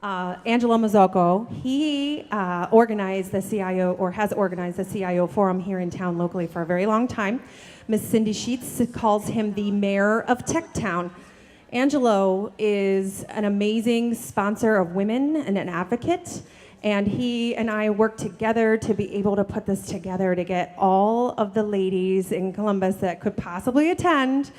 Angelo Mazzocco, he organized the CIO, or has organized the CIO forum here in town locally for a very long time. Miss Cindy Sheets calls him the mayor of Tech Town. Angelo is an amazing sponsor of women and an advocate, and he and I worked together to be able to put this together to get all of the ladies in Columbus that could possibly attend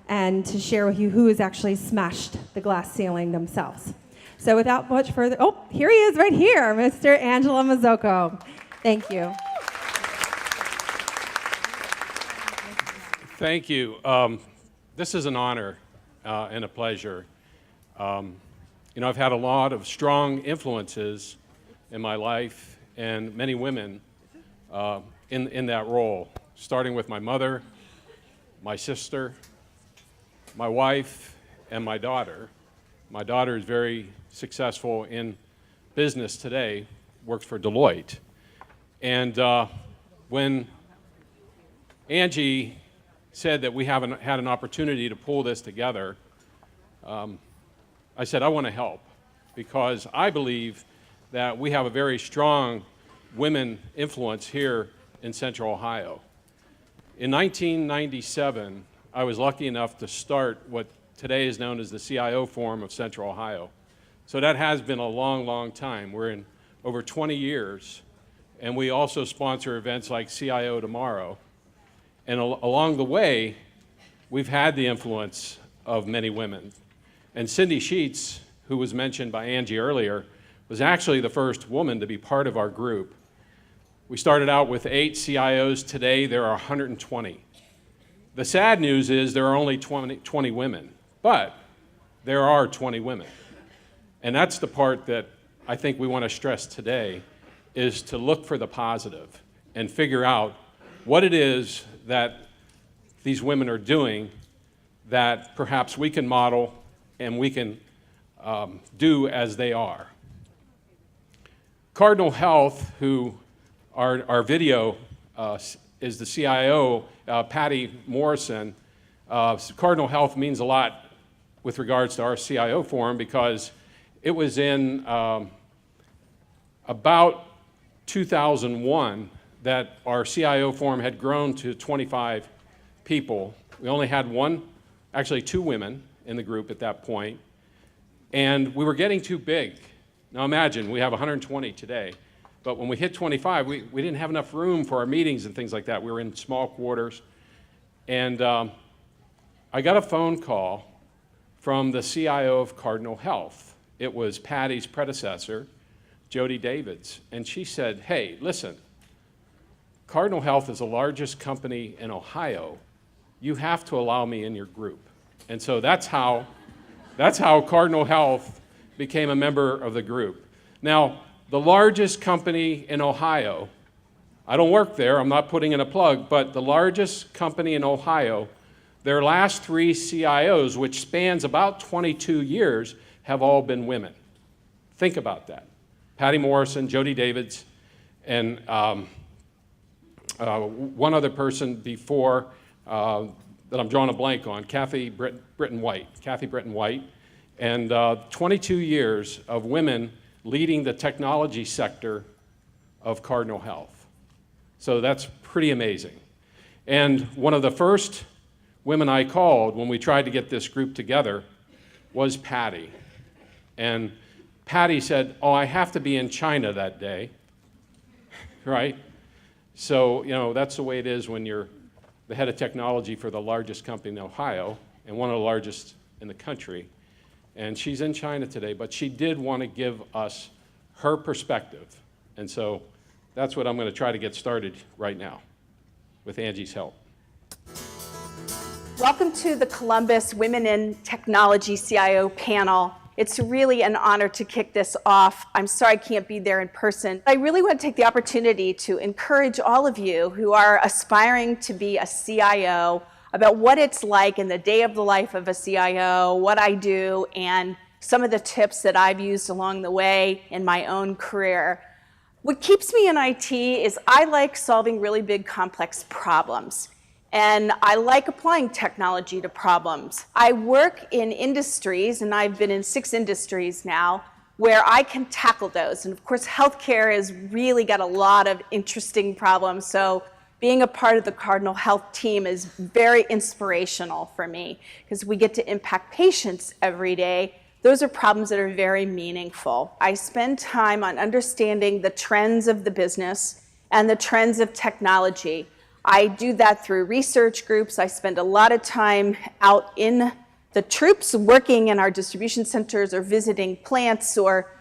and to share with you who has actually smashed the glass ceiling themselves. So without much further, oh, here he is right here, Mr. Angelo Mazzocco. Thank you. Thank you. This is an honor and a pleasure. I've had a lot of strong influences in my life and many women in that role, starting with my mother, my sister, my wife, and my daughter. My daughter is very successful in business today, works for Deloitte. And when Angie said that we haven't had an opportunity to pull this together, I said, I want to help, because I believe that we have a very strong women influence here in Central Ohio. In 1997, I was lucky enough to start what today is known as the CIO Forum of Central Ohio. So that has been a long, long time. We're in over 20 years, and we also sponsor events like CIO Tomorrow. And along the way, we've had the influence of many women. And Cindy Sheets, who was mentioned by Angie earlier, was actually the first woman to be part of our group. We started out with 8 CIOs. Today, there are 120. The sad news is there are only 20 women, but there are 20 women. And that's the part that I think we want to stress today, is to look for the positive and figure out what it is that these women are doing that perhaps we can model and we can do as they are. Cardinal Health, who our video is the CIO, Patty Morrison. Cardinal Health means a lot with regards to our CIO forum, because it was in about 2001 that our CIO forum had grown to 25 people. We only had actually two women in the group at that point, and we were getting too big. Now imagine, we have 120 today, but when we hit 25, we didn't have enough room for our meetings and things like that. We were in small quarters, and I got a phone call from the CIO of Cardinal Health. It was Patty's predecessor, Jody Davids, and she said, hey, listen, Cardinal Health is the largest company in Ohio. You have to allow me in your group. And so that's how Cardinal Health became a member of the group. Now, the largest company in Ohio, I don't work there, I'm not putting in a plug, but the largest company in Ohio, their last 3 CIOs, which spans about 22 years, have all been women. Think about that. Patty Morrison, Jody Davids, and one other person before that I'm drawing a blank on, Kathy Britton White, and 22 years of women leading the technology sector of Cardinal Health. So that's pretty amazing. And one of the first women I called when we tried to get this group together was Patty. And Patty said, oh, I have to be in China that day, right? So, that's the way it is when you're the head of technology for the largest company in Ohio and one of the largest in the country. And she's in China today, but she did want to give us her perspective. And so that's what I'm going to try to get started right now with Angie's help. Welcome to the Columbus Women in Technology CIO panel. It's really an honor to kick this off. I'm sorry I can't be there in person. I really want to take the opportunity to encourage all of you who are aspiring to be a CIO about what it's like in the day of the life of a CIO, what I do, and some of the tips that I've used along the way in my own career. What keeps me in IT is I like solving really big, complex problems. And I like applying technology to problems. I work in industries, and I've been in 6 industries now, where I can tackle those. And of course, healthcare has really got a lot of interesting problems. So being a part of the Cardinal Health team is very inspirational for me because we get to impact patients every day. Those are problems that are very meaningful. I spend time on understanding the trends of the business and the trends of technology. I do that through research groups. I spend a lot of time out in the troops working in our distribution centers or visiting plants or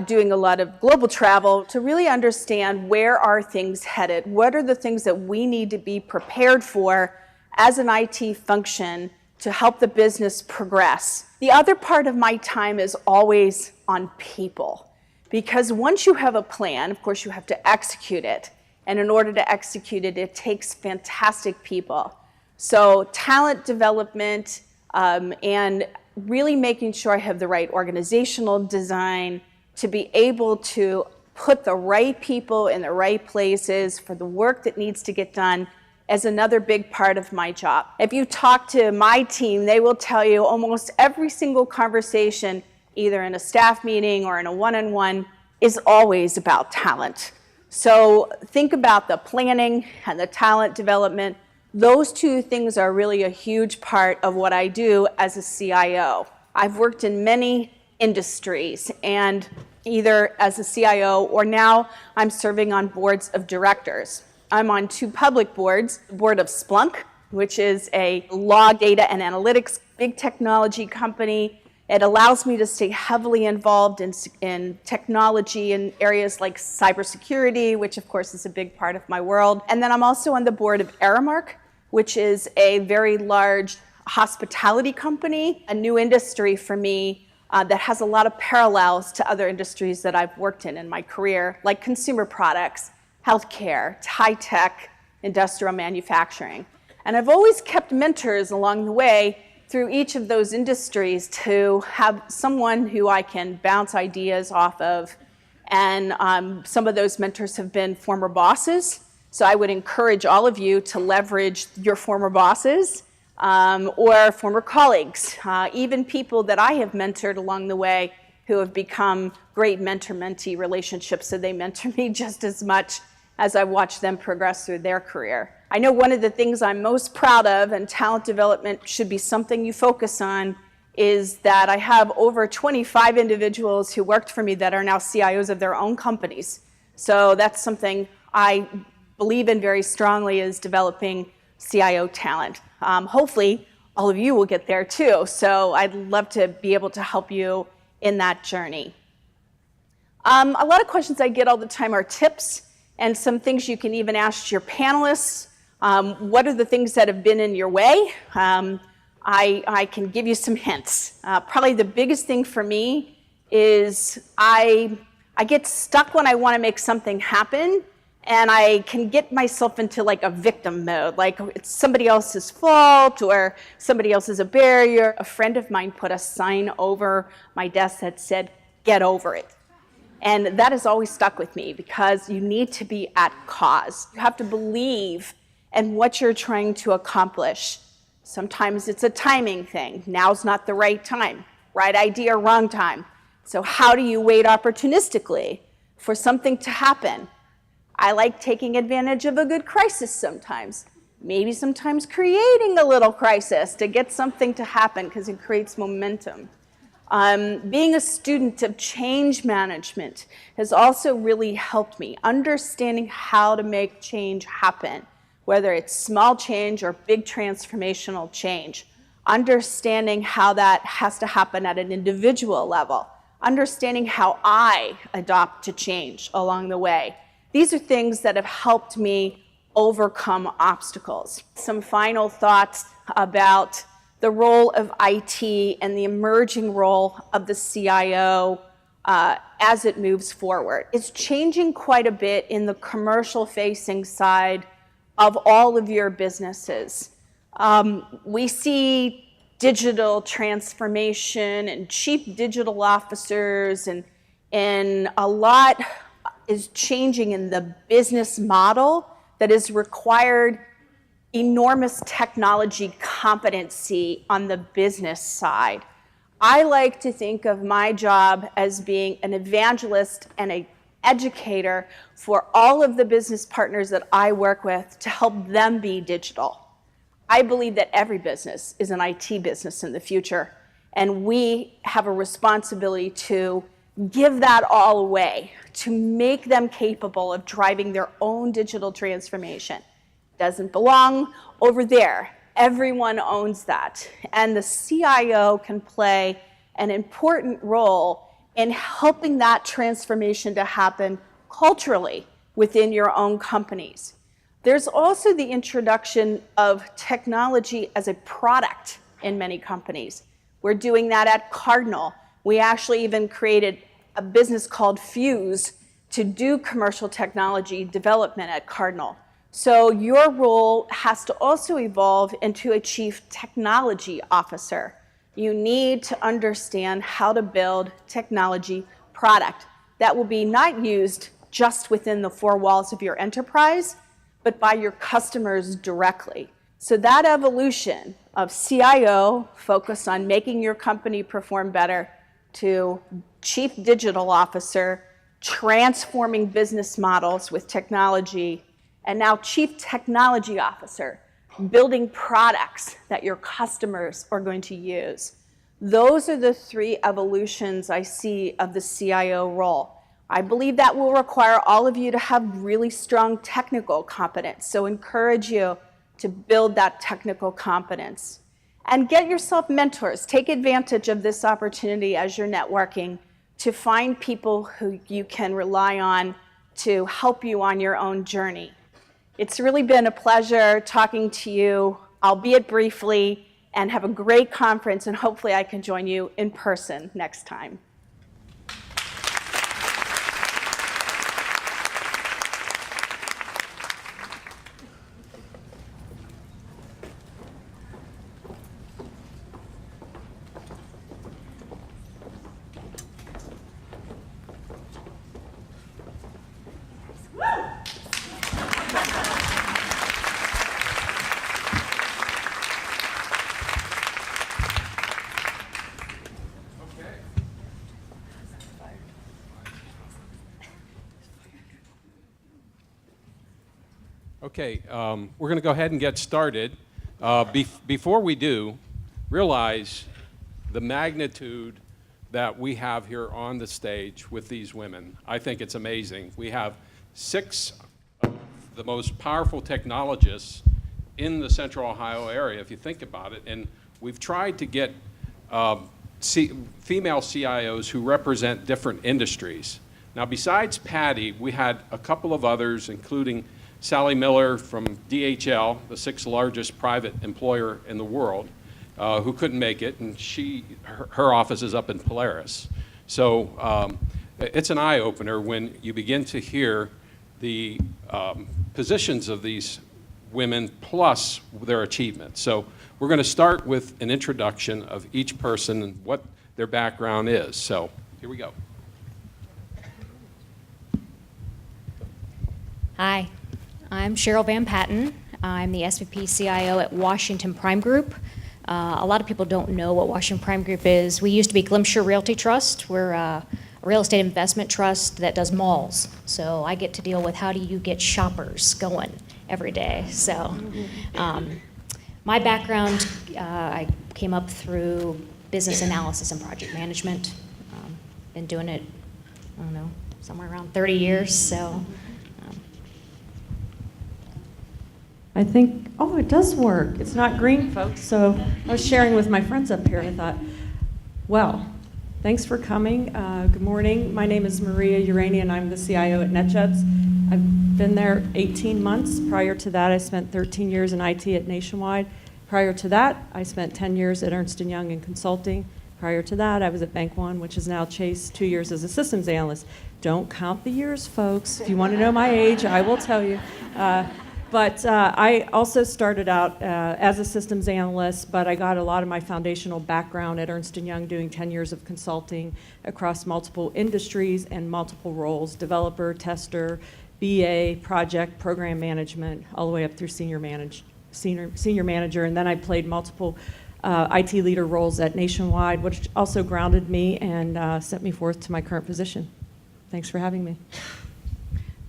doing a lot of global travel to really understand where are things headed, what are the things that we need to be prepared for as an IT function to help the business progress. The other part of my time is always on people, because once you have a plan, of course you have to execute it, and in order to execute it, it takes fantastic people. So talent development and really making sure I have the right organizational design to be able to put the right people in the right places for the work that needs to get done is another big part of my job. If you talk to my team, they will tell you almost every single conversation, either in a staff meeting or in a one-on-one, is always about talent. So think about the planning and the talent development. Those two things are really a huge part of what I do as a CIO. I've worked in many industries, and either as a CIO or now I'm serving on boards of directors. I'm on 2 public boards, the board of Splunk, which is a log data and analytics big technology company. It allows me to stay heavily involved in technology in areas like cybersecurity, which of course is a big part of my world. And then I'm also on the board of Aramark, which is a very large hospitality company, a new industry for me that has a lot of parallels to other industries that I've worked in my career, like consumer products, healthcare, high-tech, industrial manufacturing. And I've always kept mentors along the way through each of those industries to have someone who I can bounce ideas off of. And some of those mentors have been former bosses. So I would encourage all of you to leverage your former bosses or former colleagues, even people that I have mentored along the way who have become great mentor-mentee relationships. So they mentor me just as much as I watch them progress through their career. I know one of the things I'm most proud of, and talent development should be something you focus on, is that I have over 25 individuals who worked for me that are now CIOs of their own companies. So that's something I believe in very strongly, is developing CIO talent. Hopefully, all of you will get there too. So I'd love to be able to help you in that journey. A lot of questions I get all the time are tips and some things you can even ask your panelists. What are the things that have been in your way? I can give you some hints. Probably the biggest thing for me is I get stuck when I want to make something happen, and I can get myself into like a victim mode, like it's somebody else's fault or somebody else is a barrier. A friend of mine put a sign over my desk that said, "Get over it." And that has always stuck with me because you need to be at cause. You have to believe in what you're trying to accomplish. Sometimes it's a timing thing. Now's not the right time. Right idea, wrong time. So how do you wait opportunistically for something to happen? I like taking advantage of a good crisis sometimes. Maybe sometimes creating a little crisis to get something to happen because it creates momentum. Being a student of change management has also really helped me. Understanding how to make change happen, whether it's small change or big transformational change. Understanding how that has to happen at an individual level. Understanding how I adopt to change along the way. These are things that have helped me overcome obstacles. Some final thoughts about the role of IT and the emerging role of the CIO as it moves forward. It's changing quite a bit in the commercial-facing side of all of your businesses. We see digital transformation and chief digital officers, and a lot is changing in the business model that is required enormous technology competency on the business side. I like to think of my job as being an evangelist and an educator for all of the business partners that I work with to help them be digital. I believe that every business is an IT business in the future, and we have a responsibility to give that all away, to make them capable of driving their own digital transformation. Doesn't belong over there. Everyone owns that. And the CIO can play an important role in helping that transformation to happen culturally within your own companies. There's also the introduction of technology as a product in many companies. We're doing that at Cardinal. We actually even created a business called Fuse to do commercial technology development at Cardinal. So your role has to also evolve into a chief technology officer. You need to understand how to build technology product that will be not used just within the four walls of your enterprise, but by your customers directly. So that evolution of CIO, focused on making your company perform better, to chief digital officer, transforming business models with technology, and now chief technology officer, building products that your customers are going to use. Those are the three evolutions I see of the CIO role. I believe that will require all of you to have really strong technical competence, so encourage you to build that technical competence. And get yourself mentors. Take advantage of this opportunity as you're networking to find people who you can rely on to help you on your own journey. It's really been a pleasure talking to you, albeit briefly, and have a great conference, and hopefully I can join you in person next time. Okay, we're going to go ahead and get started. Before we do, realize the magnitude that we have here on the stage with these women. I think it's amazing. We have 6 of the most powerful technologists in the Central Ohio area, if you think about it, and we've tried to get female CIOs who represent different industries. Now, besides Patty, we had a couple of others, including Sally Miller from DHL, the 6th largest private employer in the world, who couldn't make it, and her office is up in Polaris. So it's an eye-opener when you begin to hear the positions of these women plus their achievements. So we're going to start with an introduction of each person and what their background is. So here we go. Hi, I'm Cheryl Van Patten. I'm the SVP CIO at Washington Prime Group. A lot of people don't know what Washington Prime Group is. We used to be Glimcher Realty Trust. We're a real estate investment trust that does malls. So I get to deal with how do you get shoppers going every day. So my background, I came up through business analysis and project management. Been doing it, I don't know, somewhere around 30 years. So. I think, oh, it does work. It's not green, folks. So I was sharing with my friends up here. I thought, well, thanks for coming. Good morning. My name is Maria Uranian. I'm the CIO at NetJets. I've been there 18 months. Prior to that, I spent 13 years in IT at Nationwide. Prior to that, I spent 10 years at Ernst & Young in consulting. Prior to that, I was at Bank One, which is now Chase, 2 years as a systems analyst. Don't count the years, folks. If you want to know my age, I will tell you. But I also started out as a systems analyst, but I got a lot of my foundational background at Ernst & Young doing 10 years of consulting across multiple industries and multiple roles, developer, tester, BA, project, program management, all the way up through senior manager. And then I played multiple IT leader roles at Nationwide, which also grounded me and set me forth to my current position. Thanks for having me.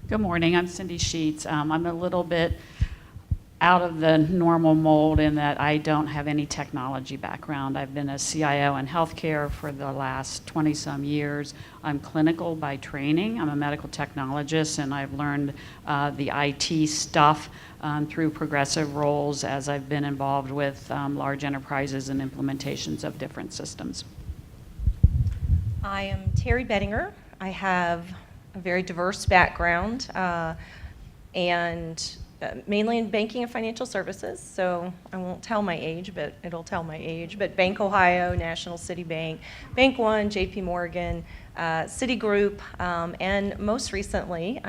Good morning. I'm Cindy Sheets. I'm a little bit out of the normal mold in that I don't have any technology background. I've been a CIO in healthcare for the last 20-some years. I'm clinical by training. I'm a medical technologist, and I've learned the IT stuff through progressive roles as I've been involved with large enterprises and implementations of different systems. I am Terry Bettinger. I have a very diverse background and mainly in banking and financial services, so I won't tell my age, but it'll tell my age. But Bank Ohio, National City Bank, Bank One, JP Morgan, Citigroup, and most recently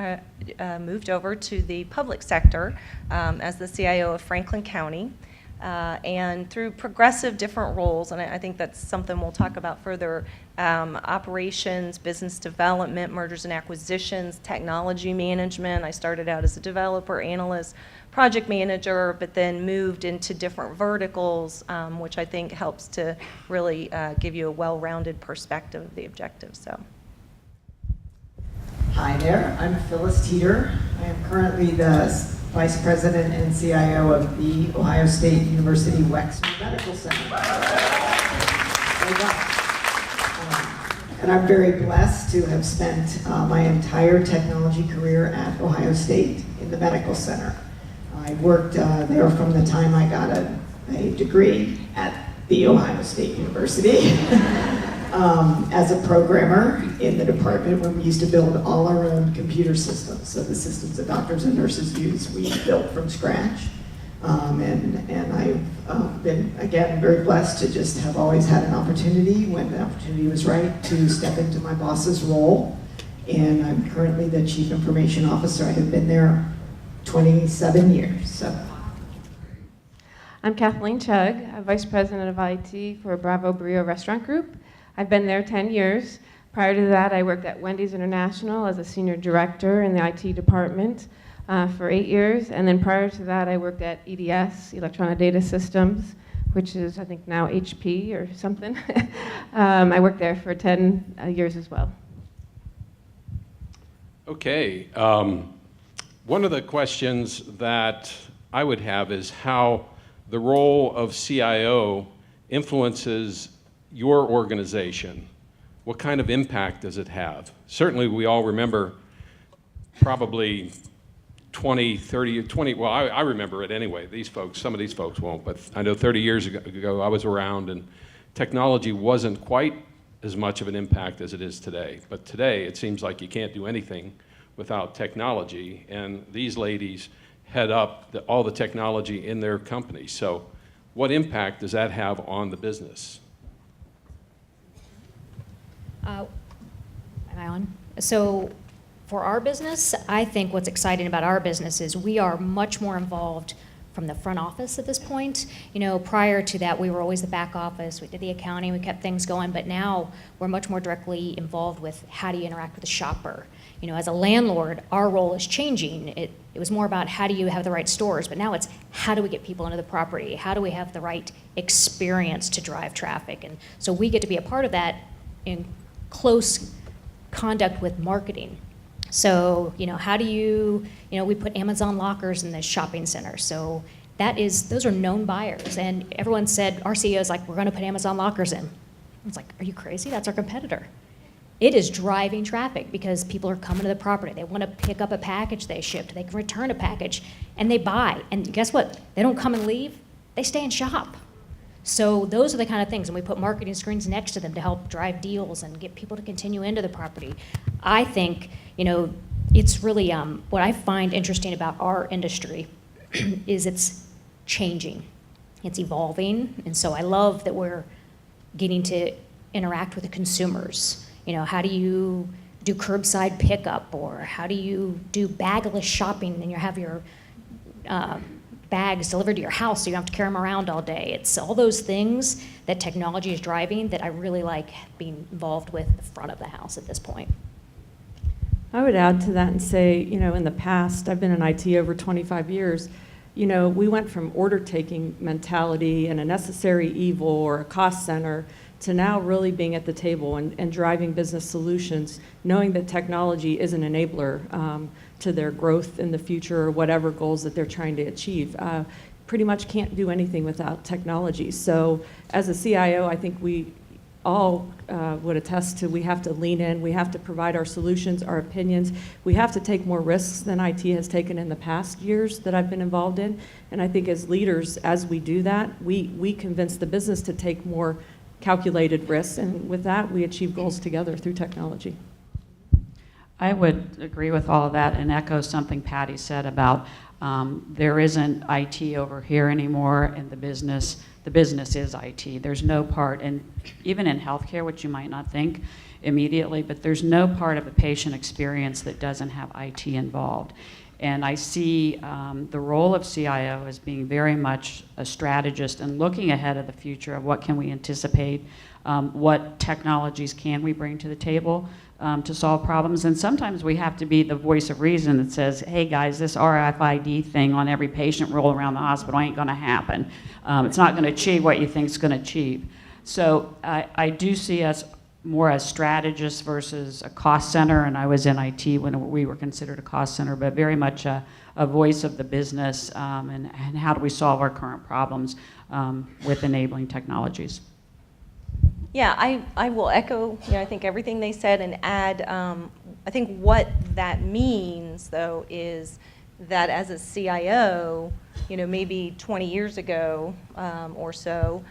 moved over to the public sector as the CIO of Franklin County. And through progressive different roles, and I think that's something we'll talk about further, operations, business development, mergers and acquisitions, technology management. I started out as a developer, analyst, project manager, but then moved into different verticals, which I think helps to really give you a well-rounded perspective of the objectives. So. Hi there, I'm Phyllis Teeter. I am currently the Vice President and CIO of the Ohio State University Wexner Medical Center. And I'm very blessed to have spent my entire technology career at Ohio State in the medical center. I worked there from the time I got a degree at the Ohio State University as a programmer in the department where we used to build all our own computer systems. So the systems that doctors and nurses use, we built from scratch. And I've been, again, very blessed to just have always had an opportunity, when the opportunity was right, to step into my boss's role. And I'm currently the Chief Information Officer. I have been there 27 years. So. I'm Kathleen Chugg, I'm Vice President of IT for Bravo Brio Restaurant Group. I've been there 10 years. Prior to that, I worked at Wendy's International as a Senior Director in the IT department for 8 years. And then prior to that, I worked at EDS, Electronic Data Systems, which is, I think, now HP or something. I worked there for 10 years as well. Okay. One of the questions that I would have is how the role of CIO influences your organization. What kind of impact does it have? Certainly we all remember probably 20, 30, 20, well, I remember it anyway. These folks, some of these folks won't, but I know 30 years ago I was around and technology wasn't quite as much of an impact as it is today. But today it seems like you can't do anything without technology, and these ladies head up all the technology in their company. So what impact does that have on the business? Am I on? So for our business, I think what's exciting about our business is we are much more involved from the front office at this point. You know, prior to that, we were always the back office. We did the accounting, we kept things going, but now we're much more directly involved with how do you interact with the shopper. You know, as a landlord, our role is changing. It was more about how do you have the right stores, but now it's how do we get people into the property? How do we have the right experience to drive traffic? And so we get to be a part of that in close conduct with marketing. So, you know, how do you know, we put Amazon lockers in the shopping center. So those are known buyers. And everyone said, our CEO is like, we're gonna put Amazon lockers in. It's like, are you crazy? That's our competitor. It is driving traffic because people are coming to the property. They want to pick up a package they shipped. They can return a package, and they buy. And guess what? They don't come and leave. They stay and shop. So those are the kind of things, and we put marketing screens next to them to help drive deals and get people to continue into the property. I think, you know, it's really what I find interesting about our industry is it's changing. It's evolving, and so I love that we're getting to interact with the consumers. You know, how do you do curbside pickup, or how do you do bagless shopping and you have your bags delivered to your house so you don't have to carry them around all day? It's all those things that technology is driving that I really like being involved with the front of the house at this point. I would add to that and say, you know, in the past, I've been in IT over 25 years, you know, we went from order-taking mentality and a necessary evil or a cost center to now really being at the table and driving business solutions, knowing that technology is an enabler to their growth in the future or whatever goals that they're trying to achieve. Pretty much can't do anything without technology. So as a CIO, I think we all would attest to we have to lean in, we have to provide our solutions, our opinions. We have to take more risks than IT has taken in the past years that I've been involved in. And I think as leaders, as we do that, we convince the business to take more calculated risks. And with that, we achieve goals together through technology. I would agree with all of that and echo something Patty said about there isn't IT over here anymore, and the business is IT. There's no part, and even in healthcare, which you might not think immediately, but there's no part of the patient experience that doesn't have IT involved. And I see the role of CIO as being very much a strategist and looking ahead of the future of what can we anticipate, what technologies can we bring to the table to solve problems. And sometimes we have to be the voice of reason that says, hey guys, this RFID thing on every patient roll around the hospital ain't gonna happen. It's not gonna achieve what you think it's gonna achieve. So I do see us more as strategists versus a cost center, and I was in IT when we were considered a cost center, but very much a voice of the business and how do we solve our current problems with enabling technologies. Yeah, I will echo, I think everything they said and add, I think what that means though is that as a CIO, maybe 20 years ago or so,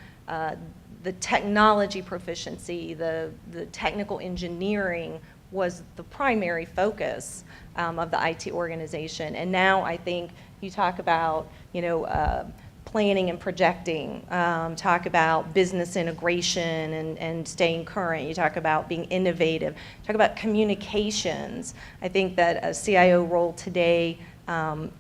the technology proficiency, the technical engineering was the primary focus of the IT organization. And now I think you talk about, planning and projecting, talk about business integration and staying current, you talk about being innovative, talk about communications. I think that a CIO role today,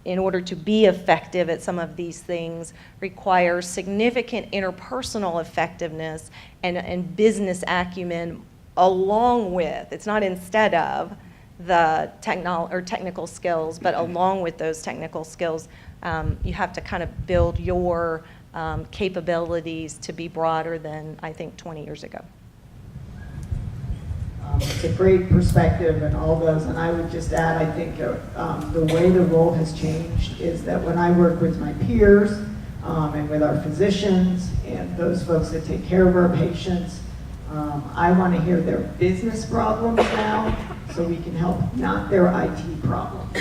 in order to be effective at some of these things, requires significant interpersonal effectiveness and business acumen along with, it's not instead of, the technical skills, but along with those technical skills, you have to kind of build your capabilities to be broader than I think 20 years ago. It's a great perspective and all those, and I would just add, I think the way the role has changed is that when I work with my peers and with our physicians and those folks that take care of our patients, I want to hear their business problems now so we can help, not their IT problems.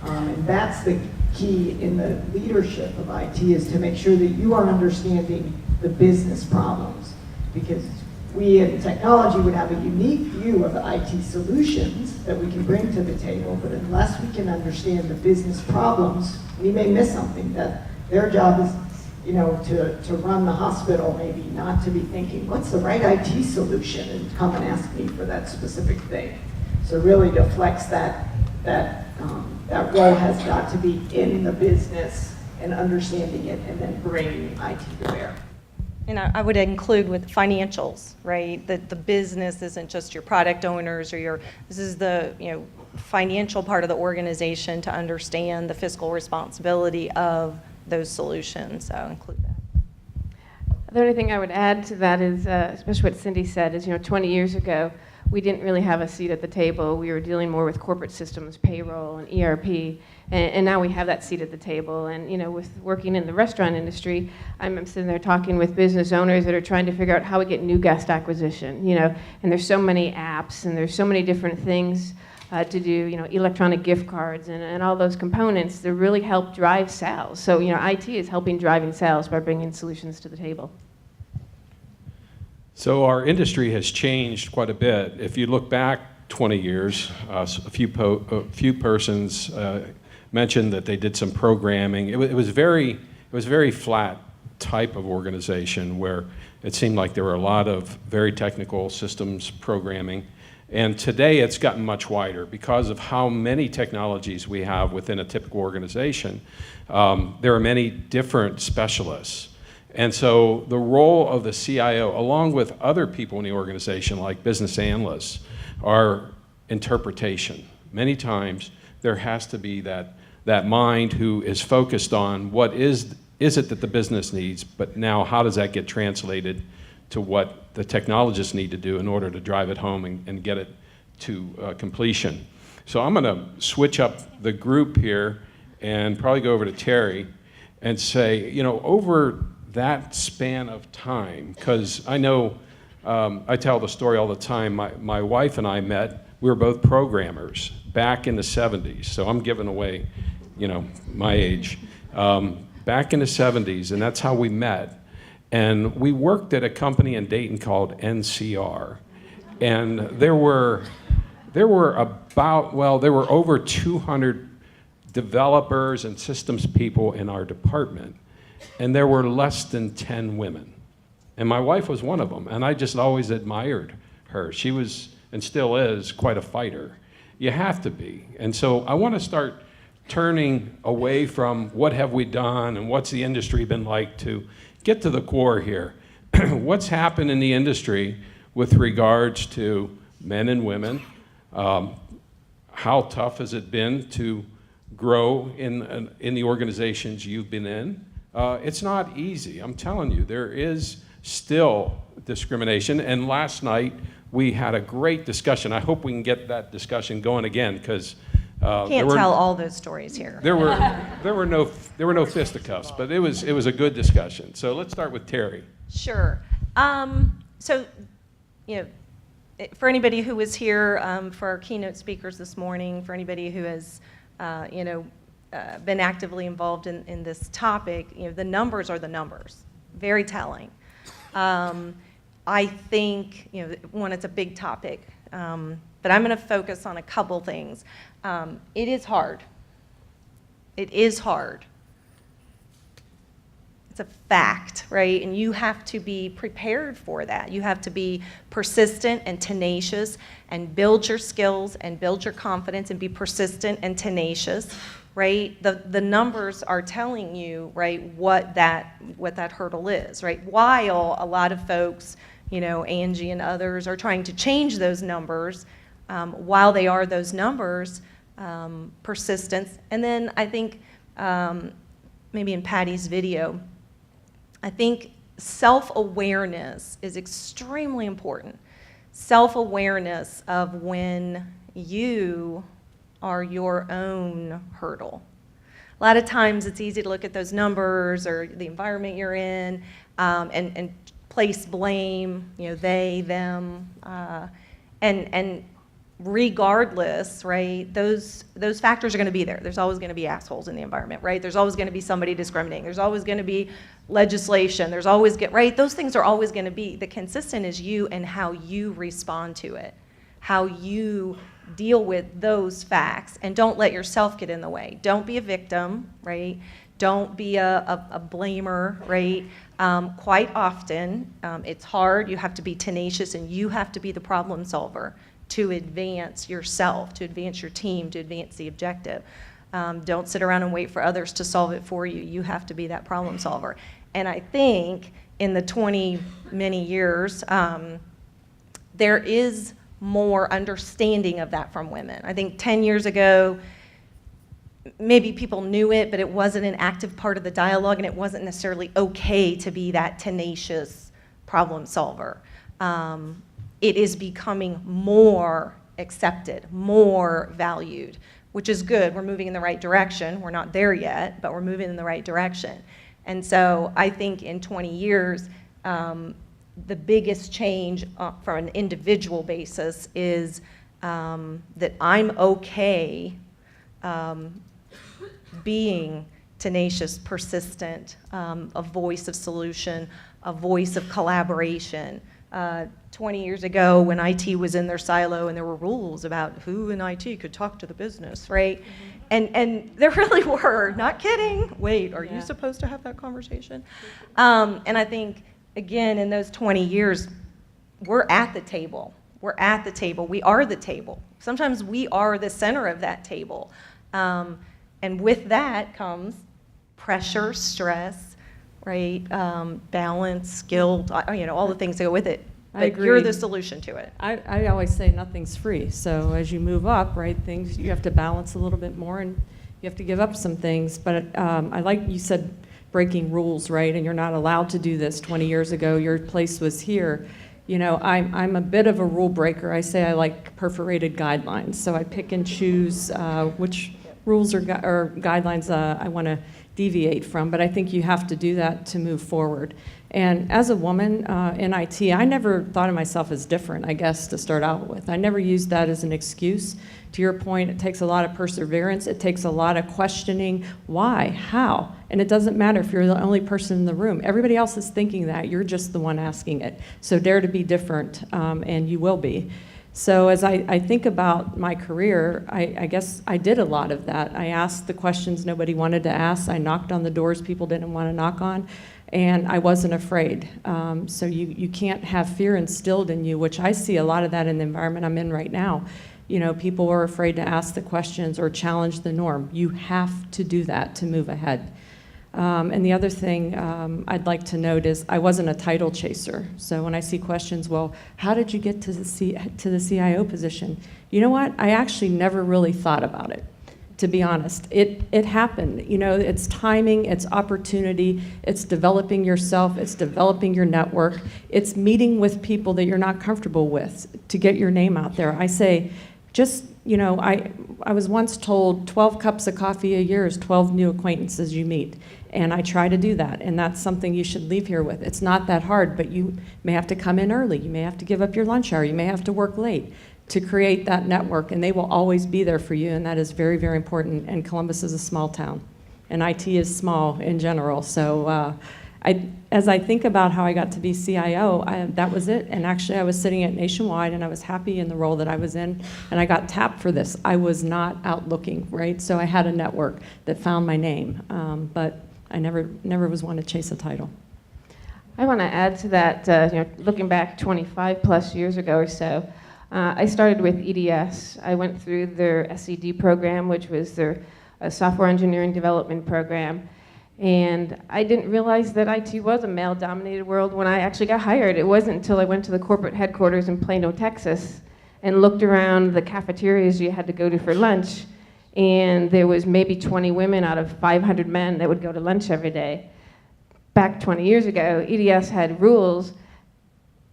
And that's the key in the leadership of IT, is to make sure that you are understanding the business problems, because we in technology would have a unique view of the IT solutions that we can bring to the table, but unless we can understand the business problems, we may miss something. That their job is, to run the hospital, maybe not to be thinking, what's the right IT solution, and come and ask me for that specific thing. So really to flex that role has got to be in the business and understanding it, and then bringing IT to bear. And I would include with financials, right? That the business isn't just your product owners or this is the financial part of the organization to understand the fiscal responsibility of those solutions. So I'll include that. The only thing I would add to that is, especially what Cindy said, is 20 years ago, we didn't really have a seat at the table. We were dealing more with corporate systems, payroll, and ERP, and now we have that seat at the table. And with working in the restaurant industry, I'm sitting there talking with business owners that are trying to figure out how we get new guest acquisition. And there's so many apps, and there's so many different things to do. Electronic gift cards and all those components that really help drive sales. So IT is helping driving sales by bringing solutions to the table. So our industry has changed quite a bit. If you look back 20 years, a few persons mentioned that they did some programming. It was very flat type of organization where it seemed like there were a lot of very technical systems programming. And today it's gotten much wider because of how many technologies we have within a typical organization. There are many different specialists. And so the role of the CIO, along with other people in the organization like business analysts, are interpretation. Many times there has to be that that mind who is focused on what is it that the business needs, but now how does that get translated to what the technologists need to do in order to drive it home and get it to completion. So I'm going to switch up the group here and probably go over to Terry and say, you know, over that span of time, because I know I tell the story all the time, my wife and I met, we were both programmers back in the 70s, so I'm giving away, you know, my age. Back in the 70s, and that's how we met. And we worked at a company in Dayton called NCR. And there were over 200 developers and systems people in our department. And there were less than 10 women. And my wife was one of them. And I just always admired her. She was, and still is, quite a fighter. You have to be. And so I want to start turning away from what have we done and what's the industry been like to get to the core here. What's happened in the industry with regards to men and women? How tough has it been to grow in the organizations you've been in? It's not easy, I'm telling you. There is still discrimination, and last night we had a great discussion. I hope we can get that discussion going again, because Can't tell all those stories here. there were no fisticuffs, but it was a good discussion. So let's start with Terry. Sure. So, you know, for anybody who was here for our keynote speakers this morning, for anybody who has, been actively involved in this topic, you know, the numbers are the numbers. Very telling. I think, you know, one, it's a big topic, but I'm going to focus on a couple things. It is hard. It is hard. It's a fact, right? And you have to be prepared for that. You have to be persistent and tenacious and build your skills and build your confidence and be persistent and tenacious, right? The numbers are telling you, right, what that hurdle is, right? While a lot of folks, you know, Angie and others are trying to change those numbers, while they are those numbers, persistence. And then I think maybe in Patty's video, I think self-awareness is extremely important. Self-awareness of when you are your own hurdle. A lot of times it's easy to look at those numbers or the environment you're in and place blame, you know, they, them, and regardless, right, those factors are going to be there. There's always going to be assholes in the environment, right? There's always going to be somebody discriminating. There's always going to be legislation. There's always, right? Those things are always going to be. The consistent is you and how you respond to it, how you deal with those facts, and don't let yourself get in the way. Don't be a victim, right? Don't be a blamer, right? Quite often, it's hard. You have to be tenacious, and you have to be the problem solver to advance yourself, to advance your team, to advance the objective. Don't sit around and wait for others to solve it for you. You have to be that problem solver. And I think in the many years, there is more understanding of that from women. I think 10 years ago, maybe people knew it, but it wasn't an active part of the dialogue, and it wasn't necessarily okay to be that tenacious problem solver. It is becoming more accepted, more valued, which is good. We're moving in the right direction. We're not there yet, but we're moving in the right direction. And so I think in 20 years, the biggest change from an individual basis is that I'm okay being tenacious, persistent, a voice of solution, a voice of collaboration. 20 years ago, when IT was in their silo and there were rules about who in IT could talk to the business, right? Mm-hmm. And there really were, not kidding. Wait, are you supposed to have that conversation? And I think, again, in those 20 years, we're at the table. We're at the table. We are the table. Sometimes we are the center of that table. And with that comes pressure, stress, right? Balance, guilt, all the things that go with it. I But agree. you're the solution to it. I always say nothing's free. So as you move up, right, things you have to balance a little bit more, and You have to give up some things, but I like you said breaking rules, right? And you're not allowed to do this. 20 years ago, your place was here. You know, I'm a bit of a rule breaker. I say I like perforated guidelines, so I pick and choose which rules or guidelines I want to deviate from, but I think you have to do that to move forward. And as a woman in IT, I never thought of myself as different, I guess, to start out with. I never used that as an excuse. To your point, it takes a lot of perseverance. It takes a lot of questioning. Why? How? And it doesn't matter if you're the only person in the room. Everybody else is thinking that. You're just the one asking it. So dare to be different, and you will be. So as I think about my career, I guess I did a lot of that. I asked the questions nobody wanted to ask. I knocked on the doors people didn't want to knock on, and I wasn't afraid. So you can't have fear instilled in you, which I see a lot of that in the environment I'm in right now. You know, people are afraid to ask the questions or challenge the norm. You have to do that to move ahead. And the other thing I'd like to note is I wasn't a title chaser. So when I see questions, well, how did you get to the CIO position? You know what? I actually never really thought about it, to be honest. It happened. You know, it's timing, it's opportunity, it's developing yourself, it's developing your network, it's meeting with people that you're not comfortable with to get your name out there. I say, just, you know, I was once told 12 cups of coffee a year is 12 new acquaintances you meet. And I try to do that, and that's something you should leave here with. It's not that hard, but you may have to come in early. You may have to give up your lunch hour. You may have to work late to create that network, and they will always be there for you, and that is very, very important. And Columbus is a small town, and IT is small in general. So as I think about how I got to be CIO, that was it. And actually, I was sitting at Nationwide, and I was happy in the role that I was in, and I got tapped for this. I was not out looking, right? So I had a network that found my name, but I never was one to chase a title. I want to add to that, looking back 25 plus years ago or so, I started with EDS. I went through their SED program, which was their software engineering development program. And I didn't realize that IT was a male-dominated world when I actually got hired. It wasn't until I went to the corporate headquarters in Plano, Texas, and looked around the cafeterias you had to go to for lunch, and there was maybe 20 women out of 500 men that would go to lunch every day. Back 20 years ago, EDS had rules.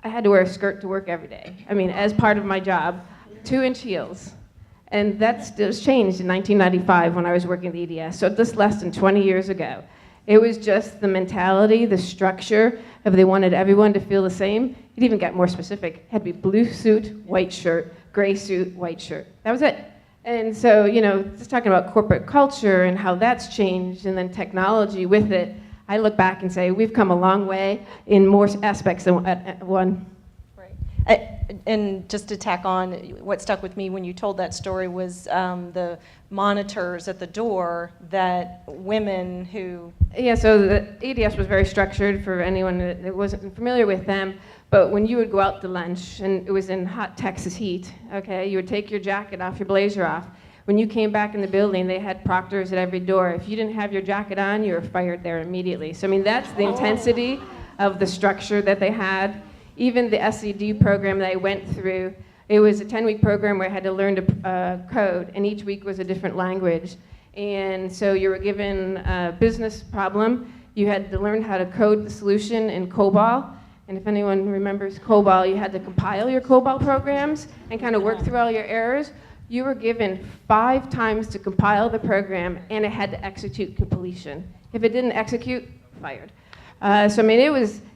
I had to wear a skirt to work every day. I mean, as part of my job, 2-inch heels. And that was changed in 1995 when I was working at the EDS, so just less than 20 years ago. It was just the mentality, the structure of they wanted everyone to feel the same. It even got more specific. It had to be blue suit, white shirt, gray suit, white shirt. That was it. And so, just talking about corporate culture and how that's changed, and then technology with it, I look back and say we've come a long way in more aspects than one. Right. And just to tack on, what stuck with me when you told that story was the monitors at the door that women who... Yeah, so the EDS was very structured for anyone that wasn't familiar with them. But when you would go out to lunch, and it was in hot Texas heat, okay, you would take your jacket off, your blazer off. When you came back in the building, they had proctors at every door. If you didn't have your jacket on, you were fired there immediately. So, I mean, that's the intensity of the structure that they had. Even the SED program that I went through, it was a 10-week program where I had to learn to code, and each week was a different language. And so you were given a business problem. You had to learn how to code the solution in COBOL. And if anyone remembers COBOL, you had to compile your COBOL programs and kind of work through all your errors. You were given 5 times to compile the program, and it had to execute completion. If it didn't execute, fired. So I mean,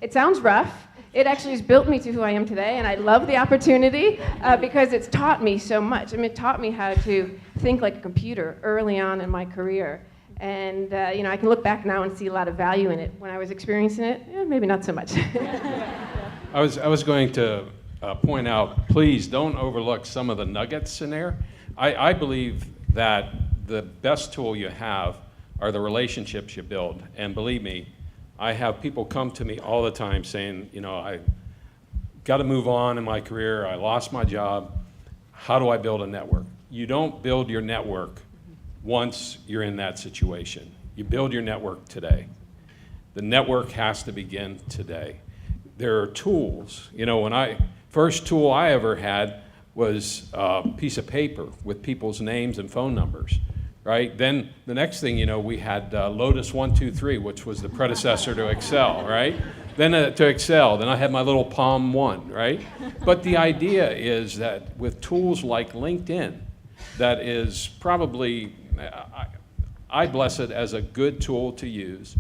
it sounds rough. It actually has built me to who I am today, and I love the opportunity because it's taught me so much. I mean, it taught me how to think like a computer early on in my career. And I can look back now and see a lot of value in it. When I was experiencing it, maybe not so much. I was going to point out, please don't overlook some of the nuggets in there. I believe that the best tool you have are the relationships you build. And believe me, I have people come to me all the time saying, I got to move on in my career. I lost my job. How do I build a network? You don't build your network once you're in that situation. You build your network today. The network has to begin today. There are tools. First tool I ever had was a piece of paper with people's names and phone numbers. right? Then the next thing you know, we had Lotus 123, which was the predecessor to Excel, right? Then to Excel, then I had my little Palm 1, right? But the idea is that with tools like LinkedIn, that is probably, I bless it as a good tool to use.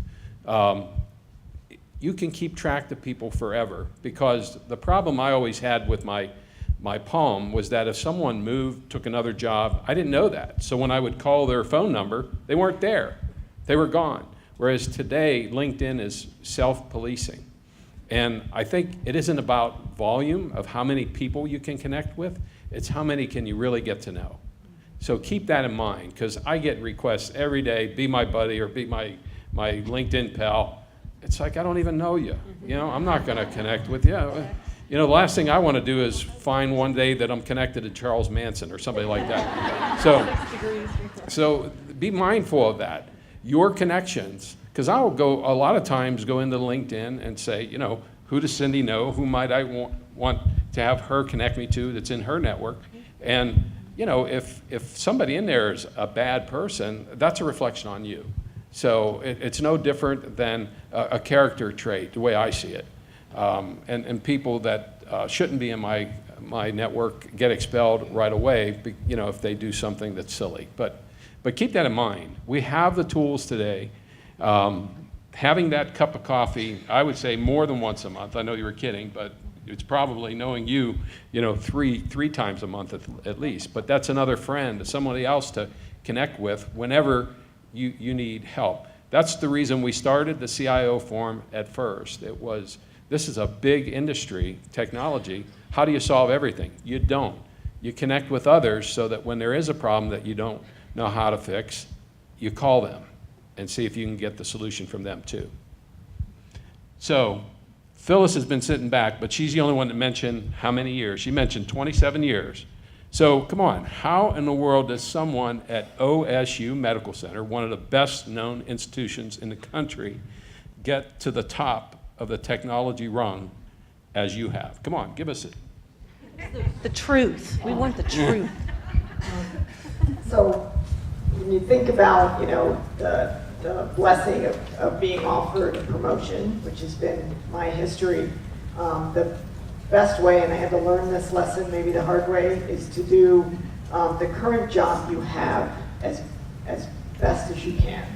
You can keep track of people forever, because the problem I always had with my Palm was that if someone moved, took another job, I didn't know that. So when I would call their phone number, they weren't there. They were gone. Whereas today, LinkedIn is self-policing. And I think it isn't about volume of how many people you can connect with, it's how many can you really get to know. So keep that in mind, because I get requests every day, be my buddy or be my LinkedIn pal. It's like, I don't even know you. You know, I'm not gonna connect with you. You know, the last thing I want to do is find one day that I'm connected to Charles Manson or somebody like that. So be mindful of that. Your connections, because I will go, a lot of times go into LinkedIn and say, you know, who does Cindy know? Who might I want to have her connect me to that's in her network? And, you know, if somebody in there is a bad person, that's a reflection on you. So it's no different than a character trait, the way I see it. And people that shouldn't be in my network get expelled right away, you know, if they do something that's silly. But keep that in mind. We have the tools today. Having that cup of coffee, I would say more than once a month. I know you were kidding, but it's probably knowing you know, three times a month at least. But that's another friend, somebody else to connect with whenever you need help. That's the reason we started the CIO Forum at first. It was, this is a big industry, technology. How do you solve everything? You don't. You connect with others so that when there is a problem that you don't know how to fix, you call them and see if you can get the solution from them too. So Phyllis has been sitting back, but she's the only one that mentioned how many years. She mentioned 27 years. So come on, how in the world does someone at OSU Medical Center, one of the best known institutions in the country, get to the top of the technology rung as you have? Come on, give us it. The truth. We want the truth. So when you think about, you know, the blessing of being offered a promotion, which has been my history, the best way, and I had to learn this lesson maybe the hard way, is to do the current job you have as best as you can.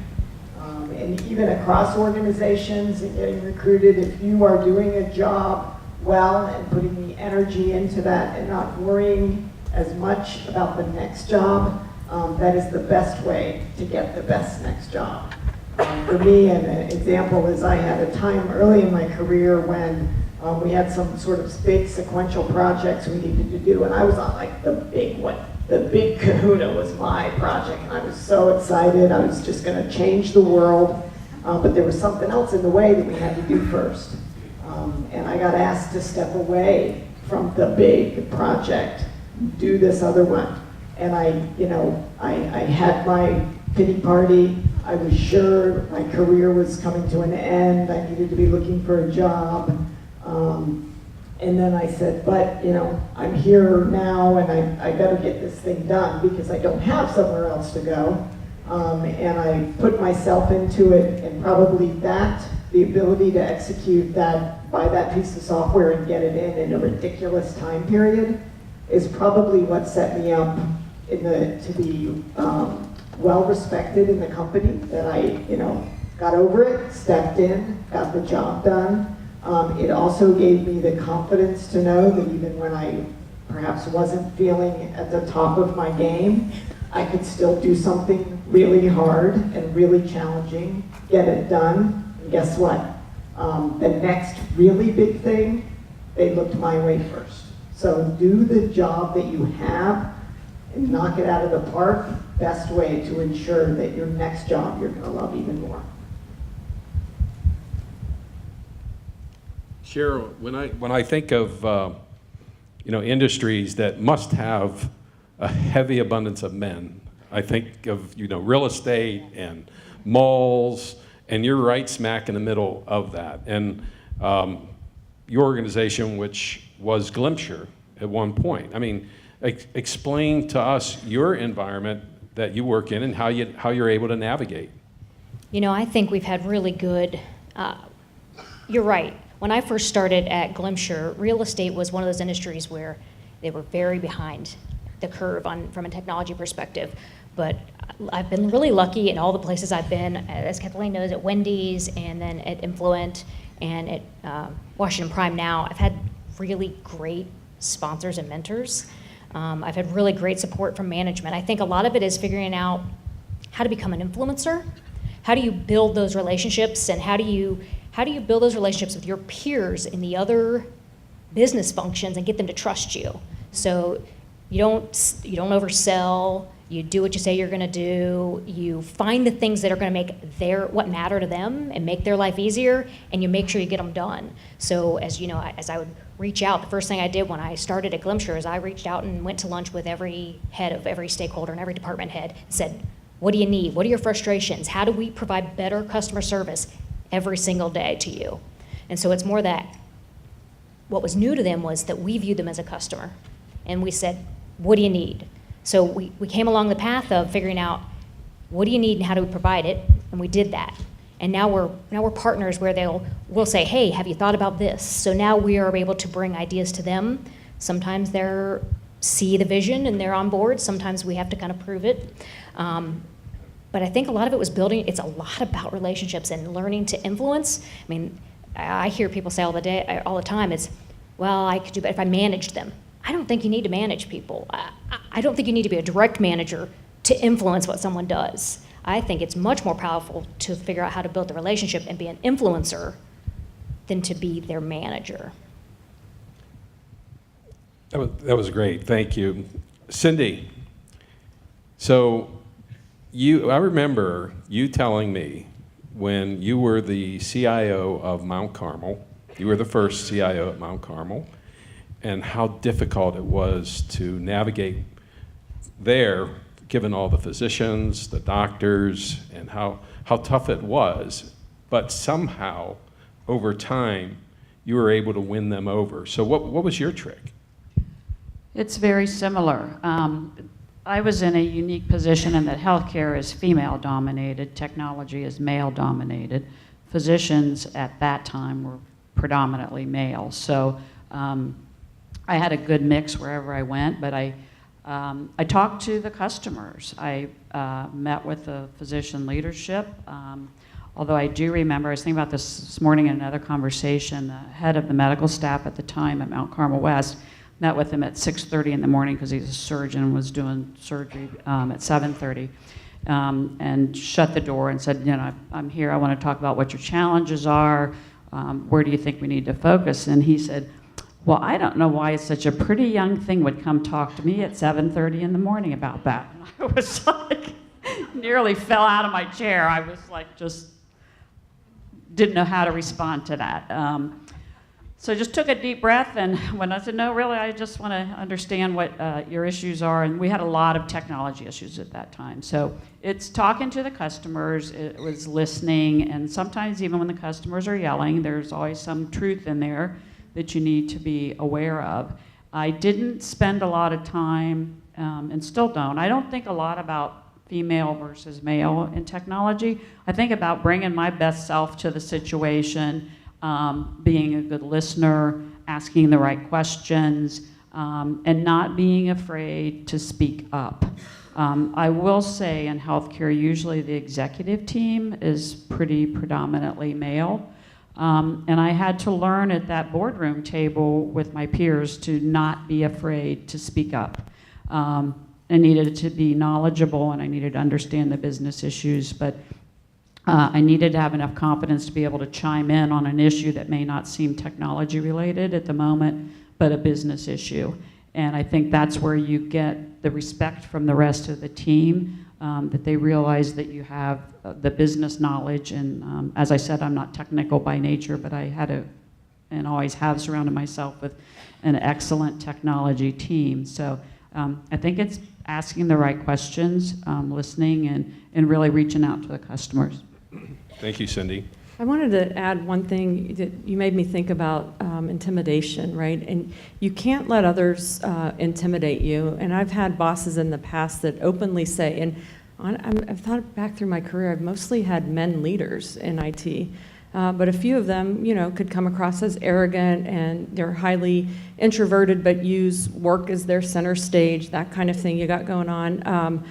And even across organizations and getting recruited, if you are doing a job well and putting the energy into that and not worrying as much about the next job, that is the best way to get the best next job. For me, an example is I had a time early in my career when we had some sort of big sequential projects we needed to do, and I was on like the big one. The big kahuna was my project, and I was so excited. I was just going to change the world, but there was something else in the way that we had to do first. And I got asked to step away from the big project, do this other one. And I had my pity party. I was sure my career was coming to an end. I needed to be looking for a job. And then I said, but, you know, I'm here now and I better get this thing done because I don't have somewhere else to go. And I put myself into it, and probably the ability to execute that, buy that piece of software and get it in a ridiculous time period is probably what set me up to be well respected in the company, that I, you know, got over it, stepped in, got the job done. It also gave me the confidence to know that even when I perhaps wasn't feeling at the top of my game, I could still do something really hard and really challenging, get it done, and guess what? The next really big thing, they looked my way first. So do the job that you have and knock it out of the park. Best way to ensure that your next job you're gonna love even more. Cheryl, when I think of you know, industries that must have a heavy abundance of men, I think of, you know, real estate and malls, and you're right smack in the middle of that. And your organization, which was Glimpsure at one point, I mean, explain to us your environment that you work in and how you're able to navigate. You know, I think we've had really good, you're right. When I first started at Glimcher, real estate was one of those industries where they were very behind the curve from a technology perspective. But I've been really lucky in all the places I've been, as Kathleen knows, at Wendy's and then at Influent and at Washington Prime now. I've had really great sponsors and mentors. I've had really great support from management. I think a lot of it is figuring out how to become an influencer. How do you build those relationships, and how do you build those relationships with your peers in the other business functions and get them to trust you? So you don't oversell. You do what you say you're going to do. You find the things that are going to make what matter to them and make their life easier, and you make sure you get them done. So as you know, as I would reach out, the first thing I did when I started at Glimcher is I reached out and went to lunch with every head of every stakeholder and every department head and said, what do you need? What are your frustrations? How do we provide better customer service every single day to you? And so it's more that what was new to them was that we viewed them as a customer. And we said, what do you need? So we came along the path of figuring out what do you need and how do we provide it, and we did that. And now we're partners where we'll say, hey, have you thought about this? So now we are able to bring ideas to them. Sometimes they see the vision and they're on board. Sometimes we have to kind of prove it. But I think a lot of it was building. It's a lot about relationships and learning to influence. I mean, I hear people say all the time, it's, well, I could do better if I managed them. I don't think you need to manage people. I don't think you need to be a direct manager to influence what someone does. I think it's much more powerful to figure out how to build the relationship and be an influencer than to be their manager. That was great. Thank you. Cindy, so I remember you telling me when you were the CIO of Mount Carmel, you were the first CIO at Mount Carmel, and how difficult it was to navigate there, given all the physicians, the doctors, and how tough it was. But somehow, over time, you were able to win them over. So what was your trick? It's very similar. I was in a unique position in that healthcare is female-dominated, technology is male-dominated. Physicians at that time were predominantly male. So I had a good mix wherever I went, but I talked to the customers. I met with the physician leadership. Although I do remember, I was thinking about this morning in another conversation, the head of the medical staff at the time at Mount Carmel West, met with him at 6:30 in the morning because he's a surgeon and was doing surgery at 7:30, and shut the door and said, I'm here, I want to talk about what your challenges are, where do you think we need to focus? And he said, well, I don't know why such a pretty young thing would come talk to me at 7:30 in the morning about that. And I was like, nearly fell out of my chair. I was like, just didn't know how to respond to that. So I just took a deep breath, and when I said, no, really, I just want to understand what your issues are. And we had a lot of technology issues at that time. So it's talking to the customers, it was listening, and sometimes even when the customers are yelling, there's always some truth in there that you need to be aware of. I didn't spend a lot of time, and still don't. I don't think a lot about female versus male in technology. I think about bringing my best self to the situation, being a good listener, asking the right questions, and not being afraid to speak up. I will say in healthcare, usually the executive team is pretty predominantly male. And I had to learn at that boardroom table with my peers to not be afraid to speak up. I needed to be knowledgeable and I needed to understand the business issues, but I needed to have enough confidence to be able to chime in on an issue that may not seem technology related at the moment, but a business issue. And I think that's where you get the respect from the rest of the team, that they realize that you have the business knowledge. And as I said, I'm not technical by nature, but I had and always have surrounded myself with an excellent technology team. So I think it's asking the right questions, listening, and really reaching out to the customers. Thank you, Cindy. I wanted to add one thing that you made me think about, intimidation, right? And you can't let others intimidate you. And I've had bosses in the past that openly say, and I've thought back through my career, I've mostly had men leaders in IT. But a few of them, could come across as arrogant, and they're highly introverted, but use work as their center stage, that kind of thing you got going on.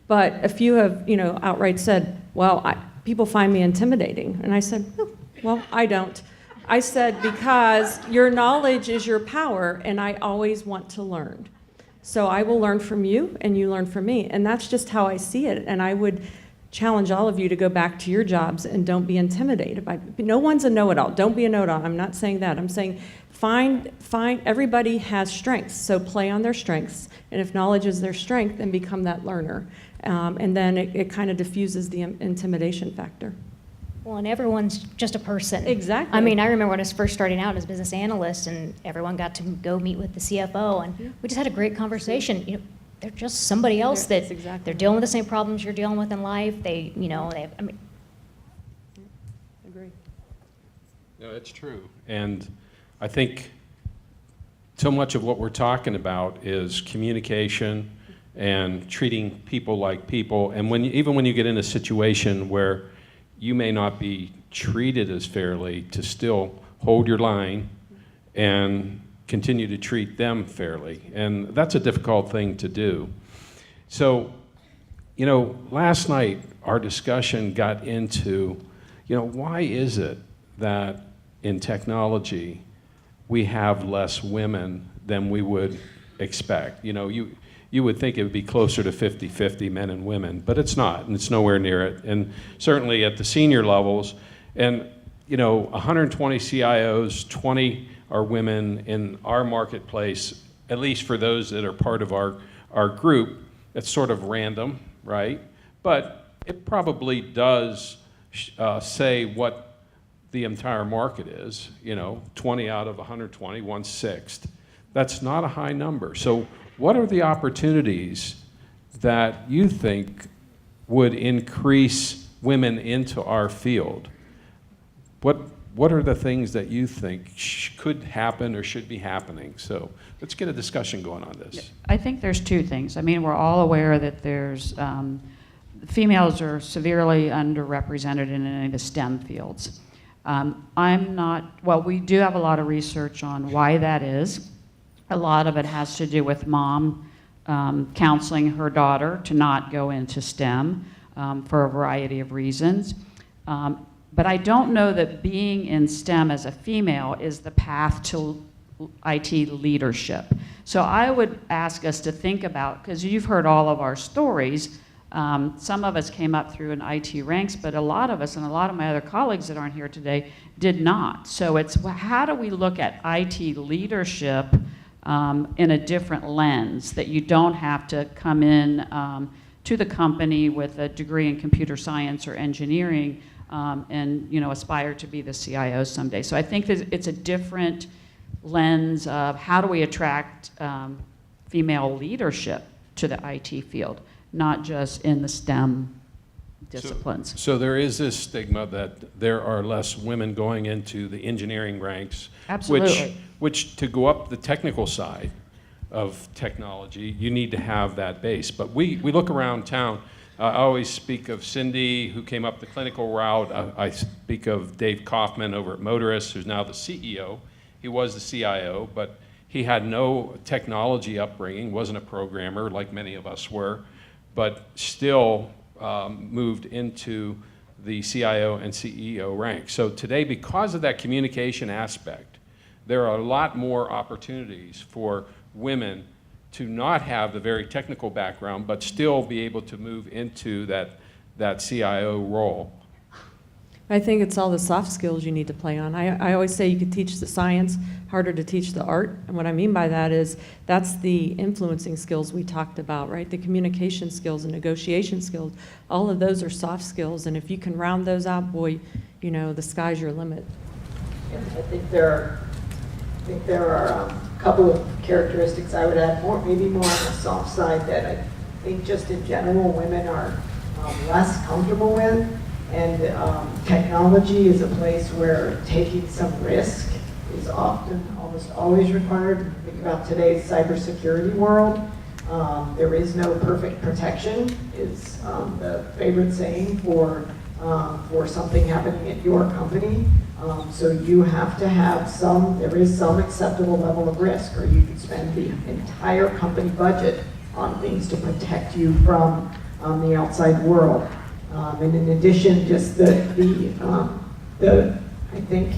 But a few have, outright said, well, people find me intimidating. And I said, oh, well, I don't. I said, because your knowledge is your power, and I always want to learn. So I will learn from you, and you learn from me. And that's just how I see it. And I would challenge all of you to go back to your jobs and don't be intimidated by, no one's a know-it-all. Don't be a know-it-all. I'm not saying that. I'm saying find, everybody has strengths, so play on their strengths. And if knowledge is their strength, then become that learner. And then it kind of diffuses the intimidation factor. Well, and everyone's just a person. Exactly. I mean, I remember when I was first starting out as a business analyst, and everyone got to go meet with the CFO, and we just had a great conversation. They're just somebody else That's that exactly they're right. dealing with the same problems you're dealing with in life. They have, Agree. No, it's true. And I think so much of what we're talking about is communication and treating people like people. And even when you get in a situation where you may not be treated as fairly, to still hold your line and continue to treat them fairly. And that's a difficult thing to do. So, last night our discussion got into, why is it that in technology we have less women than we would expect? You would think it would be closer to 50-50 men and women, but it's not, and it's nowhere near it. And certainly at the senior levels, and 120 CIOs, 20 are women in our marketplace, at least for those that are part of our group. It's sort of random, right? But it probably does say what the entire market is, 20 out of 120, 1/6. That's not a high number. So what are the opportunities that you think would increase women into our field? What are the things that you think could happen or should be happening? So let's get a discussion going on this. I think there's two things. I mean, we're all aware that there's females are severely underrepresented in any of the STEM fields. We do have a lot of research on why that is. A lot of it has to do with mom counseling her daughter to not go into STEM for a variety of reasons. But I don't know that being in STEM as a female is the path to IT leadership. So I would ask us to think about, because you've heard all of our stories, some of us came up through an IT ranks, but a lot of us, and a lot of my other colleagues that aren't here today, did not. So it's how do we look at IT leadership in a different lens, that you don't have to come in to the company with a degree in computer science or engineering and aspire to be the CIO someday. So I think that it's a different lens of how do we attract female leadership to the IT field, not just in the STEM disciplines. So there is this stigma that there are less women going into the engineering ranks. Absolutely. Which to go up the technical side of technology, you need to have that base. But we look around town. I always speak of Cindy, who came up the clinical route. I speak of Dave Kaufman over at Motorist, who's now the CEO. He was the CIO, but he had no technology upbringing, wasn't a programmer like many of us were, but still moved into the CIO and CEO ranks. So today, because of that communication aspect, there are a lot more opportunities for women to not have the very technical background, but still be able to move into that CIO role. I think it's all the soft skills you need to play on. I always say you can teach the science, harder to teach the art. And what I mean by that is that's the influencing skills we talked about, right? The communication skills and negotiation skills, all of those are soft skills. And if you can round those out, boy, the sky's your limit. I think there are a couple of characteristics I would add, maybe more on the soft side, that I think just in general women are less comfortable with. And technology is a place where taking some risk is often, almost always required. Think about today's cybersecurity world. There is no perfect protection is the favorite saying for something happening at your company. So you have to have there is some acceptable level of risk, or you could spend the entire company budget on things to protect you from the outside world. And in addition, just I think,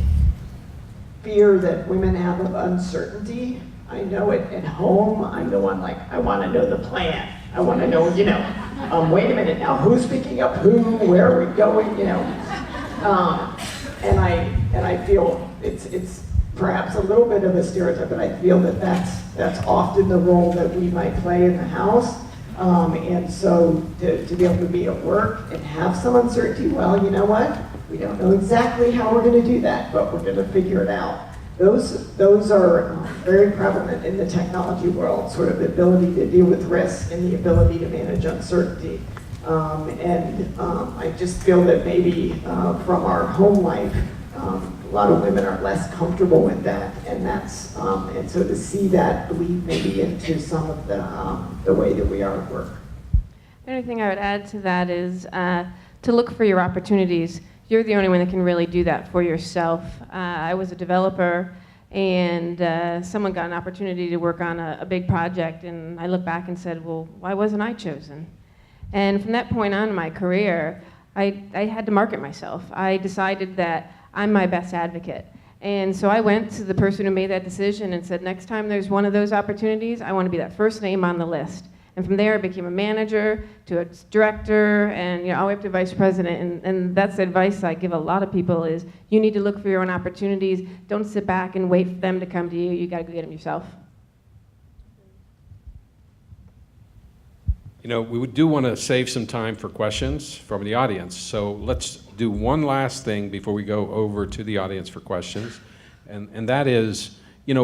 fear that women have of uncertainty. I know it at home. I'm the one like, I want to know the plan. I want to know, wait a minute now, who's picking up who, where are we going, and I feel it's perhaps a little bit of a stereotype, but I feel that that's often the role that we might play in the house. And so to be able to be at work and have some uncertainty, well, you know what? We don't know exactly how we're going to do that, but we're going to figure it out. Those are very prevalent in the technology world, sort of the ability to deal with risk and the ability to manage uncertainty. I just feel that maybe from our home life, a lot of women are less comfortable with that, and and so to see that bleed maybe into some of the way that we are at work. The only thing I would add to that is to look for your opportunities. You're the only one that can really do that for yourself. I was a developer, and someone got an opportunity to work on a big project, and I looked back and said, well, why wasn't I chosen? And from that point on in my career, I had to market myself. I decided that I'm my best advocate. And so I went to the person who made that decision and said, next time there's one of those opportunities, I want to be that first name on the list. And from there, I became a manager to a director, and all the way up to vice president. And that's the advice I give a lot of people is you need to look for your own opportunities. Don't sit back and wait for them to come to you. You got to go get them yourself. We do want to save some time for questions from the audience. So let's do one last thing before we go over to the audience for questions. And that is, we've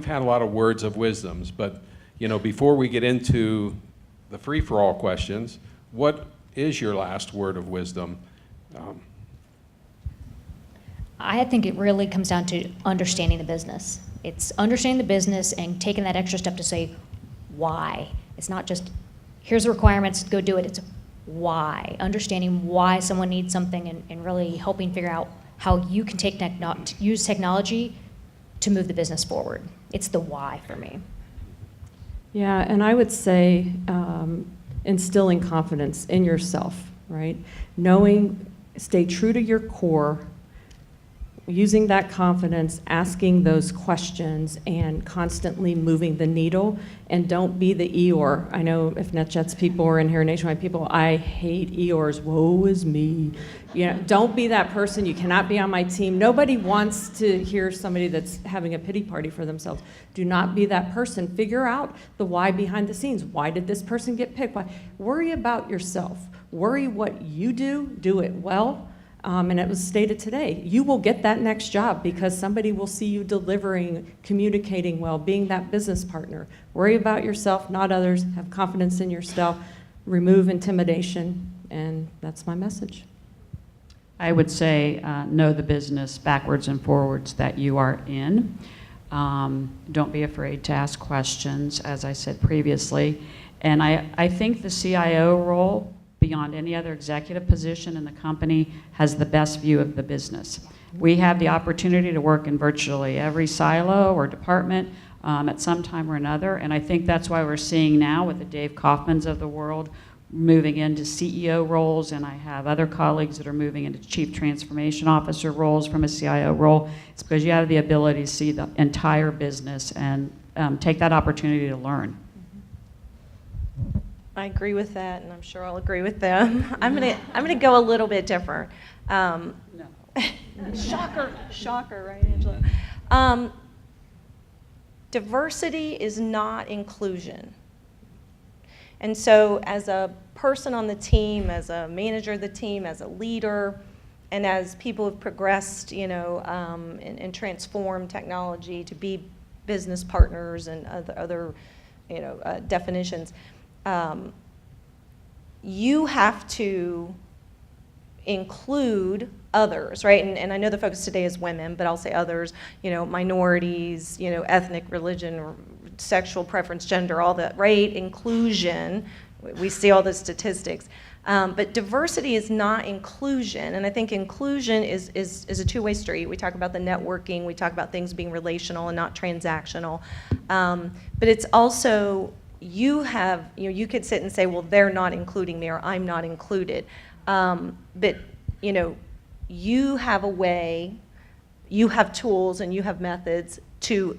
had a lot of words of wisdoms, but before we get into the free-for-all questions, what is your last word of wisdom? I think it really comes down to understanding the business. It's understanding the business and taking that extra step to say, why? It's not just, here's the requirements, go do it. It's why. Understanding why someone needs something and really helping figure out how you can use technology to move the business forward. It's the why for me. Yeah, and I would say instilling confidence in yourself, right? Stay true to your core, using that confidence, asking those questions, and constantly moving the needle. And don't be the Eeyore. I know if NetJets people are in here, Nationwide people, I hate Eeyores. Woe is me. Don't be that person. You cannot be on my team. Nobody wants to hear somebody that's having a pity party for themselves. Do not be that person. Figure out the why behind the scenes. Why did this person get picked? Why? Worry about yourself. Worry what you do it well. And it was stated today, you will get that next job because somebody will see you delivering, communicating well, being that business partner. Worry about yourself, not others. Have confidence in yourself. Remove intimidation. And that's my message. I would say know the business backwards and forwards that you are in. Don't be afraid to ask questions, as I said previously. And I think the CIO role, beyond any other executive position in the company, has the best view of the business. We have the opportunity to work in virtually every silo or department at some time or another, and I think that's why we're seeing now with the Dave Kaufmans of the world moving into CEO roles, and I have other colleagues that are moving into Chief Transformation Officer roles from a CIO role. It's because you have the ability to see the entire business and take that opportunity to learn. I agree with that, and I'm sure I'll agree with them. I'm gonna go a little bit different. No. Shocker, right, Angelo? Diversity is not inclusion. And so as a person on the team, as a manager of the team, as a leader, and as people have progressed, and transformed technology to be business partners and other definitions, you have to include others, right? And I know the focus today is women, but I'll say others, minorities, ethnic, religion, sexual preference, gender, all that, right? Inclusion, we see all the statistics. But diversity is not inclusion, and I think inclusion is a two-way street. We talk about the networking, we talk about things being relational and not transactional. But it's also, you could sit and say, well, they're not including me, or I'm not included. But, you have a way, you have tools, and you have methods to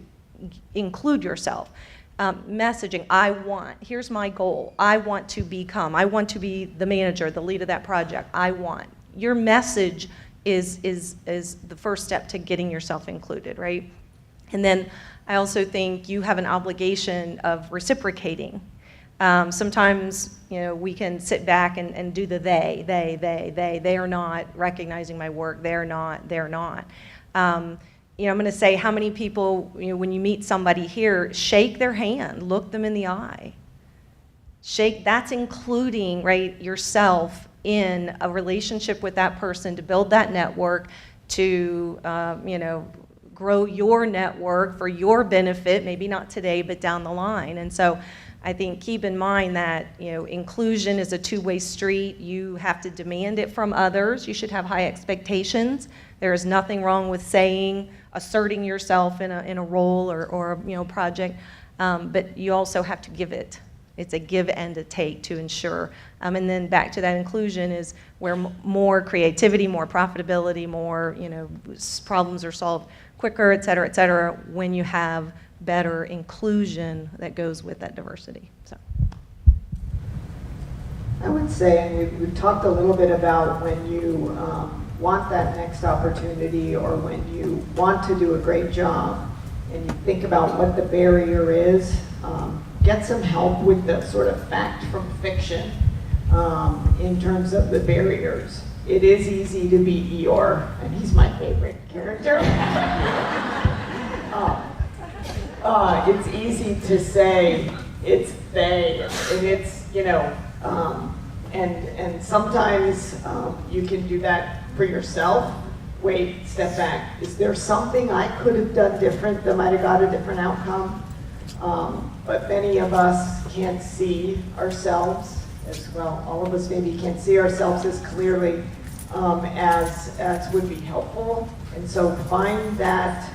include yourself. Messaging, here's my goal. I want to be the manager, the lead of that project. Your message is the first step to getting yourself included, right? And then I also think you have an obligation of reciprocating. Sometimes, we can sit back and do the they are not recognizing my work, they're not. I'm going to say, how many people, when you meet somebody here, shake their hand, look them in the eye. That's including, right, yourself in a relationship with that person to build that network, to, grow your network for your benefit, maybe not today, but down the line. And so I think keep in mind that, inclusion is a two-way street. You have to demand it from others. You should have high expectations. There is nothing wrong with asserting yourself in a role or project, but you also have to give it. It's a give and a take to ensure. And then back to that inclusion is where more creativity, more profitability, more problems are solved quicker, et cetera, when you have better inclusion that goes with that diversity. So. I would say, and we've talked a little bit about when you want that next opportunity, or when you want to do a great job and you think about what the barrier is, get some help with the sort of fact from fiction in terms of the barriers. It is easy to be Eeyore, and he's my favorite character. It's easy to say it's they, and it's, and sometimes you can do that for yourself. Wait, step back. Is there something I could have done different that might have got a different outcome? But many of us can't see ourselves as well. All of us maybe can't see ourselves as clearly as would be helpful. And so find that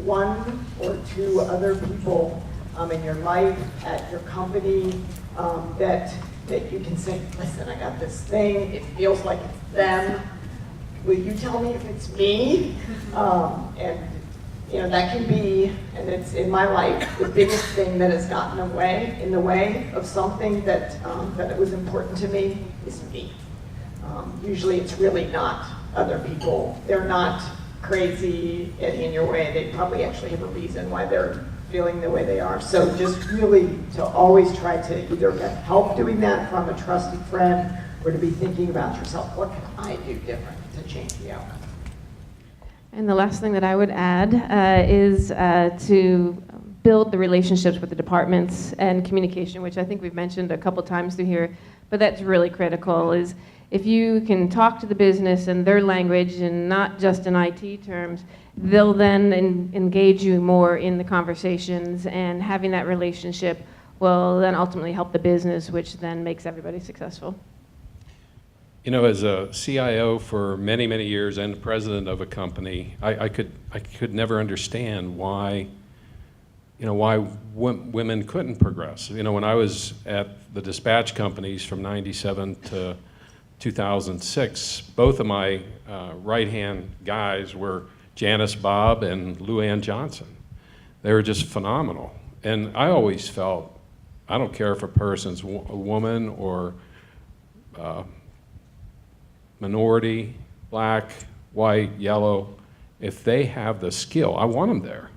one or two other people in your life, at your company, that you can say, listen, I got this thing, it feels like it's them. Will you tell me if it's me? And that can be, and it's in my life, the biggest thing that has gotten in the way of something that it was important to me is me. Usually it's really not other people. They're not crazy, getting in your way. They probably actually have a reason why they're feeling the way they are. So just really to always try to either get help doing that from a trusted friend, or to be thinking about yourself, what can I do different to change the outcome? And the last thing that I would add is to build the relationships with the departments and communication, which I think we've mentioned a couple times through here, but that's really critical, is if you can talk to the business in their language and not just in IT terms, they'll then engage you more in the conversations, and having that relationship will then ultimately help the business, which then makes everybody successful. As a CIO for many, many years and president of a company, I could never understand why women couldn't progress. When I was at the dispatch companies from 97 to 2006, both of my right-hand guys were Janice Bob and Lou Ann Johnson. They were just phenomenal. And I always felt, I don't care if a person's a woman or minority, black, white, yellow, if they have the skill, I want them there.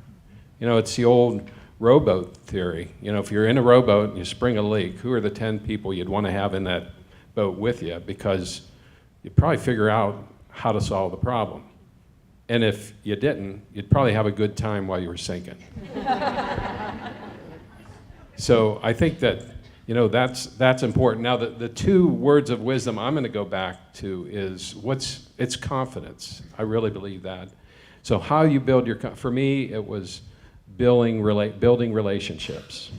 It's the old rowboat theory. If you're in a rowboat and you spring a leak, who are the 10 people you'd want to have in that boat with you? Because you'd probably figure out how to solve the problem. And if you didn't, you'd probably have a good time while you were sinking. So I think that You know, that's important. Now, the two words of wisdom I'm going to go back to is it's confidence. I really believe that. So how you build for me, it was building relationships.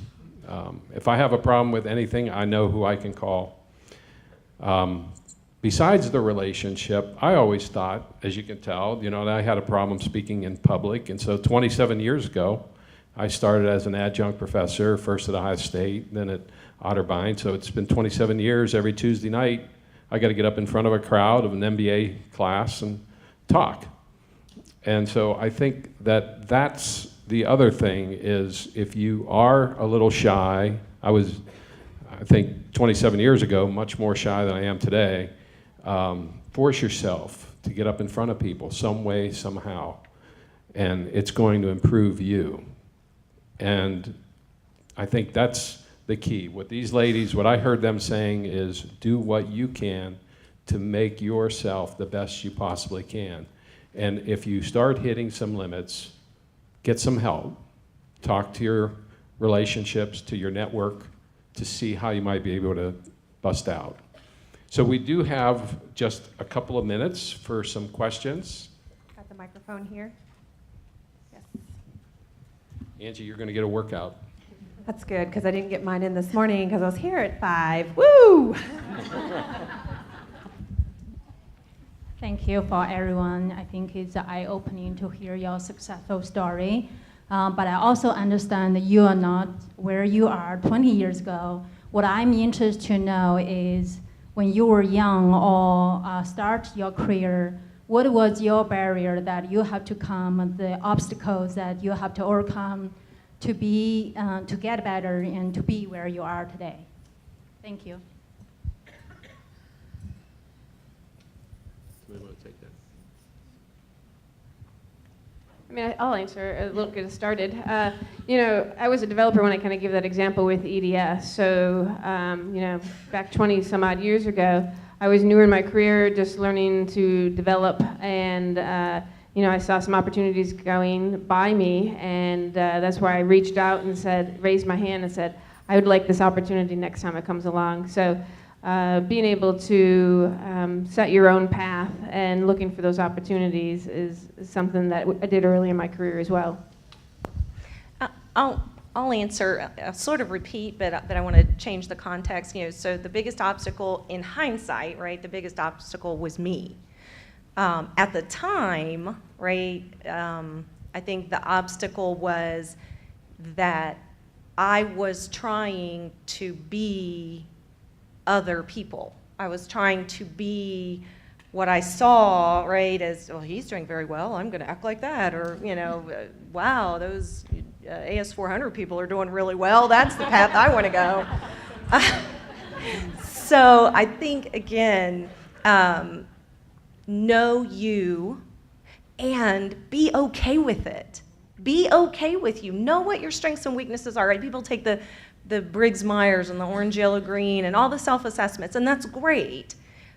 If I have a problem with anything, I know who I can call. Besides the relationship, I always thought, as you can tell, you know, that I had a problem speaking in public. And so 27 years ago, I started as an adjunct professor, first at Ohio State, then at Otterbein. So it's been 27 years. Every Tuesday night, I got to get up in front of a crowd of an MBA class and talk. And so I think that that's the other thing is if you are a little shy, I was, I think 27 years ago, much more shy than I am today, force yourself to get up in front of people some way, somehow, and it's going to improve you. And I think that's the key. What these ladies, what I heard them saying is do what you can to make yourself the best you possibly can. And if you start hitting some limits, get some help. Talk to your relationships, to your network, to see how you might be able to bust out. So we do have just a couple of minutes for some questions. Got the microphone here. Yes. Angie, you're going to get a workout. That's good, because I didn't get mine in this morning because I was here at 5. Woo! Thank you for everyone. I think it's eye-opening to hear your successful story. But I also understand that you are not where you are 20 years ago. What I'm interested to know is when you were young or start your career, what was your barrier that you have to come, the obstacles that you have to overcome to be, to get better and to be where you are today? Thank you. I mean, I'll answer a little, get us started. You know, I was a developer when I kind of give that example with EDS. So, you know, back 20 some odd years ago, I was newer in my career, just learning to develop, and you know, I saw some opportunities going by me, and that's why I reached out and said, raised my hand and said, I would like this opportunity next time it comes along. So, being able to set your own path and looking for those opportunities is something that I did early in my career as well. I'll answer, I'll sort of repeat, but I want to change the context. You know, so the biggest obstacle in hindsight, right, the biggest obstacle was me. At the time, right, I think the obstacle was that I was trying to be other people. I was trying to be what I saw, right, as, well, he's doing very well, I'm going to act like that, or, you know, wow, those AS400 people are doing really well, that's the path I want to go. So I think, again, know you and be okay with it. Be okay with you. Know what your strengths and weaknesses are, right? People take the Briggs-Myers and the orange, yellow, green, and all the self-assessments, and that's great,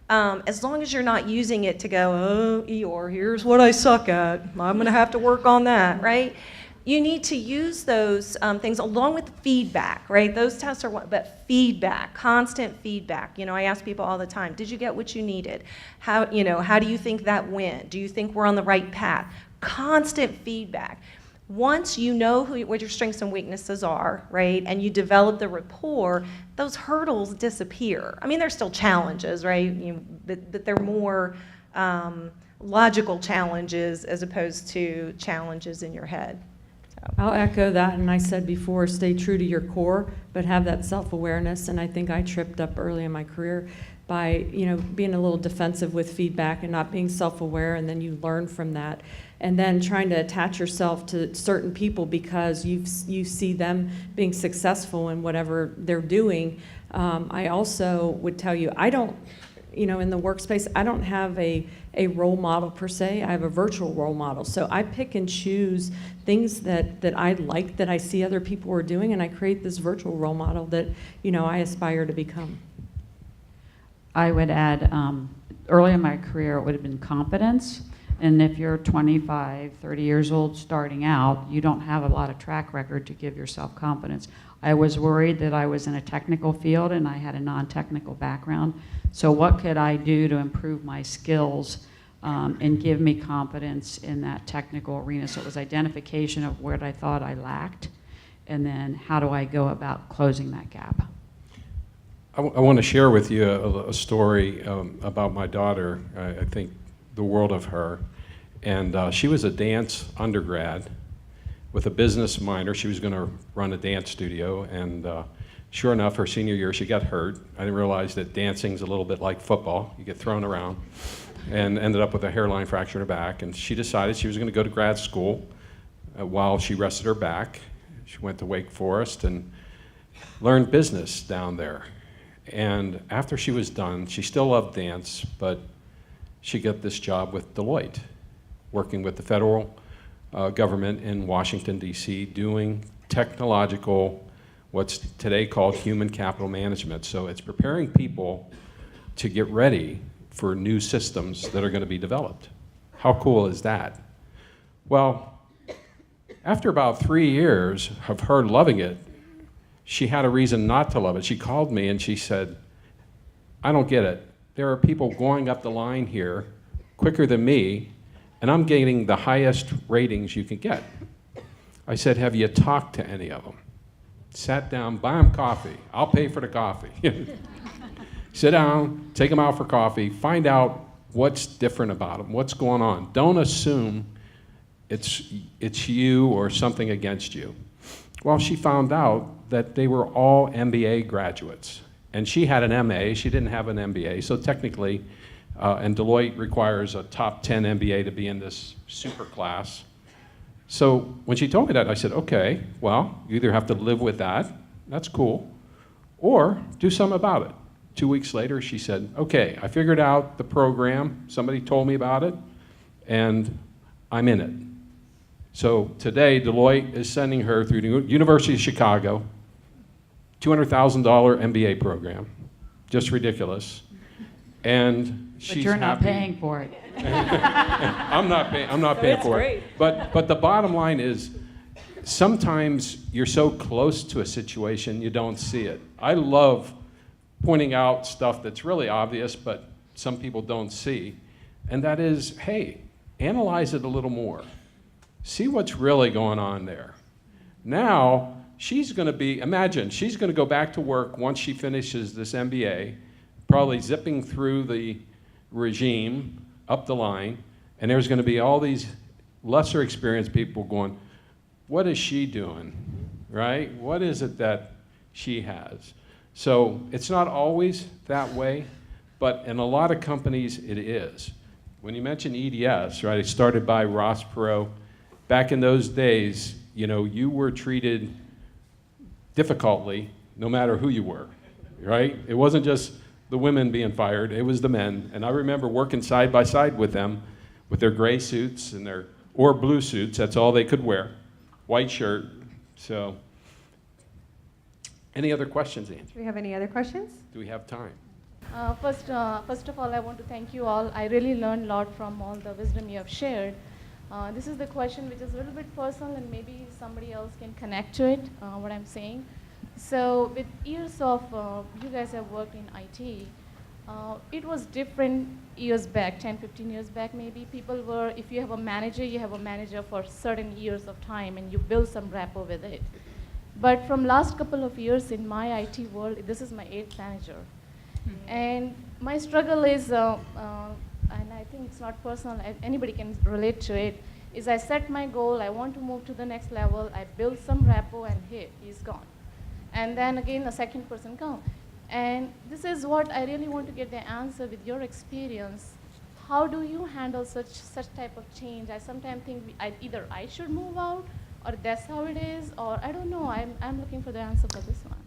as long as you're not using it to go, oh, Eeyore, here's what I suck at. I'm going to have to work on that, right? You need to use those things along with feedback, right? Those tests are what, but feedback, constant feedback. You know, I ask people all the time, did you get what you needed? How, you know, how do you think that went? Do you think we're on the right path? Constant feedback. Once you know what your strengths and weaknesses are, right, and you develop the rapport, those hurdles disappear. I mean, there's still challenges, right, but they're more logical challenges as opposed to challenges in your head. So. I'll echo that, and I said before, stay true to your core, but have that self-awareness, and I think I tripped up early in my career by, you know, being a little defensive with feedback and not being self-aware, and then you learn from that. And then trying to attach yourself to certain people because you see them being successful in whatever they're doing. I also would tell you, I don't, you know, in the workspace, I don't have a role model per se. I have a virtual role model. So I pick and choose things that I like, that I see other people are doing, and I create this virtual role model that, you know, I aspire to become. I would add, early in my career, it would have been competence. And if you're 25, 30 years old starting out, you don't have a lot of track record to give yourself confidence. I was worried that I was in a technical field and I had a non-technical background. So what could I do to improve my skills and give me confidence in that technical arena? So it was identification of what I thought I lacked, and then how do I go about closing that gap? I want to share with you a story about my daughter. I think the world of her. And she was a dance undergrad with a business minor. She was going to run a dance studio, and sure enough, her senior year, she got hurt. I didn't realize that dancing's a little bit like football. You get thrown around, and ended up with a hairline fracture in her back. And she decided she was going to go to grad school while she rested her back. She went to Wake Forest and learned business down there. And after she was done, she still loved dance, but she got this job with Deloitte, working with the federal government in Washington, D.C., doing technological, what's today called human capital management. So it's preparing people to get ready for new systems that are going to be developed. How cool is that? Well, after about 3 years of her loving it, she had a reason not to love it. She called me and she said, I don't get it. There are people going up the line here quicker than me, and I'm getting the highest ratings you can get. I said, have you talked to any of them? Sat down, buy them coffee. I'll pay for the coffee. Sit down, take them out for coffee, find out what's different about them, what's going on. Don't assume it's you or something against you. Well, she found out that they were all MBA graduates. And she had an MA, she didn't have an MBA. So technically, and Deloitte requires a top 10 MBA to be in this super class. So when she told me that, I said, okay, well, you either have to live with that, that's cool, or do something about it. 2 weeks later, she said, okay, I figured out the program, somebody told me about it, and I'm in it. So today, Deloitte is sending her through the University of Chicago, $200,000 MBA program, just ridiculous. And she's But you're not happy. paying for it. I'm not paying for it. But the bottom line is, sometimes you're so close to a situation you don't see it. I love pointing out stuff that's really obvious, but some people don't see. And that is, hey, analyze it a little more. See what's really going on there. Now, she's going to be, imagine, she's going to go back to work once she finishes this MBA, probably zipping through the regime, up the line, and there's going to be all these lesser experienced people going, what is she doing, right? What is it that she has? So it's not always that way, but in a lot of companies it is. When you mention EDS, right, it started by Ross Perot. Back in those days, you know, you were treated difficultly no matter who you were, right? It wasn't just the women being fired, it was the men. And I remember working side by side with them with their gray suits and their, or blue suits, that's all they could wear. White shirt, so. Any other questions, Angie? Do we have any other questions? Do we have time? First of all, I want to thank you all. I really learned a lot from all the wisdom you have shared. This is the question which is a little bit personal, and maybe somebody else can connect to it, what I'm saying. So with years of, you guys have worked in IT, it was different years back, 10, 15 years back maybe. People were, if you have a manager, you have a manager for certain years of time and you build some rapport with it. But from last couple of years in my IT world, this is my 8th manager. And my struggle is, and I think it's not personal, anybody can relate to it, is I set my goal, I want to move to the next level, I build some rapport and he's gone. And then again, the second person comes. And this is what I really want to get the answer with your experience. How do you handle such type of change? I sometimes think either I should move out, or that's how it is, or I don't know. I'm looking for the answer for this one.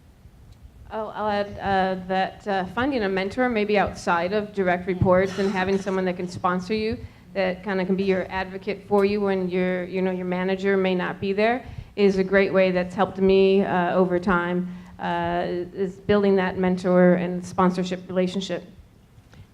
I'll add that finding a mentor, maybe outside of direct reports, and having someone that can sponsor you, that kind of can be your advocate for you when your manager may not be there, is a great way that's helped me over time, is building that mentor and sponsorship relationship.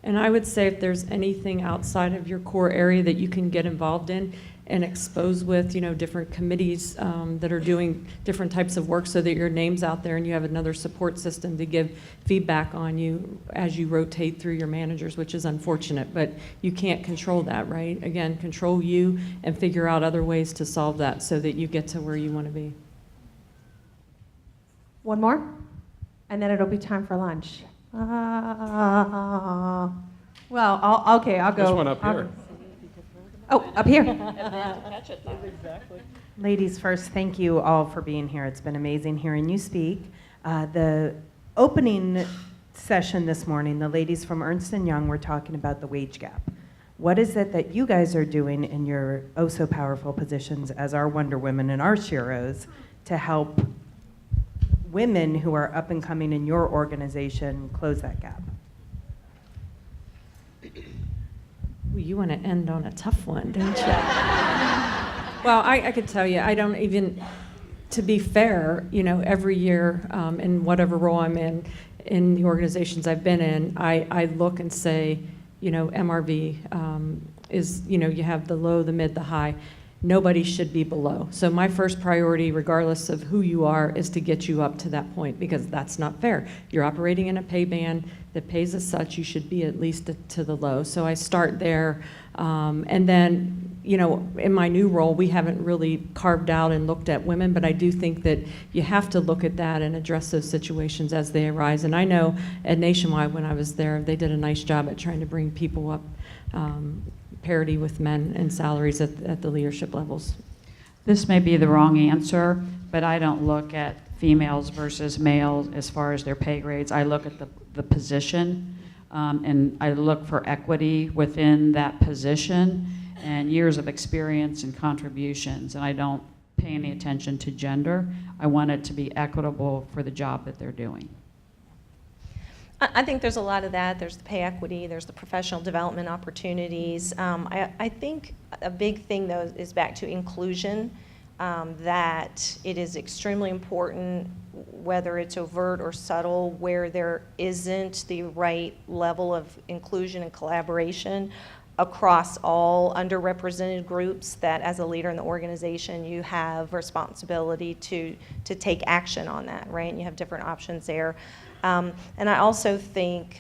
And I would say if there's anything outside of your core area that you can get involved in and expose with, different committees that are doing different types of work so that your name's out there and you have another support system to give feedback on you as you rotate through your managers, which is unfortunate, but you can't control that, right? Again, control you and figure out other ways to solve that so that you get to where you want to be. One more, and then it'll be time for lunch. Well, I'll go. This one up here. Oh, up here. Ladies first, thank you all for being here. It's been amazing hearing you speak. The opening session this morning, the ladies from Ernst & Young were talking about the wage gap. What is it that you guys are doing in your oh-so-powerful positions as our Wonder Women and our Sheroes to help women who are up and coming in your organization close that gap? Ooh, you want to end on a tough one, don't you? Well, I could tell you, I don't even, to be fair, every year in whatever role I'm in the organizations I've been in, I look and say, MRV is, you have the low, the mid, the high. Nobody should be below. So my first priority, regardless of who you are, is to get you up to that point, because that's not fair. You're operating in a pay band that pays as such. You should be at least to the low. So I start there. And then, in my new role, we haven't really carved out and looked at women, but I do think that you have to look at that and address those situations as they arise. And I know at Nationwide, when I was there, they did a nice job at trying to bring people up parity with men and salaries at the leadership levels. This may be the wrong answer, but I don't look at females versus males as far as their pay grades. I look at the position, and I look for equity within that position and years of experience and contributions, and I don't pay any attention to gender. I want it to be equitable for the job that they're doing. I think there's a lot of that. There's the pay equity, there's the professional development opportunities. I think a big thing, though, is back to inclusion, that it is extremely important, whether it's overt or subtle, where there isn't the right level of inclusion and collaboration across all underrepresented groups, that as a leader in the organization, you have responsibility to take action on that, right? And you have different options there. And I also think,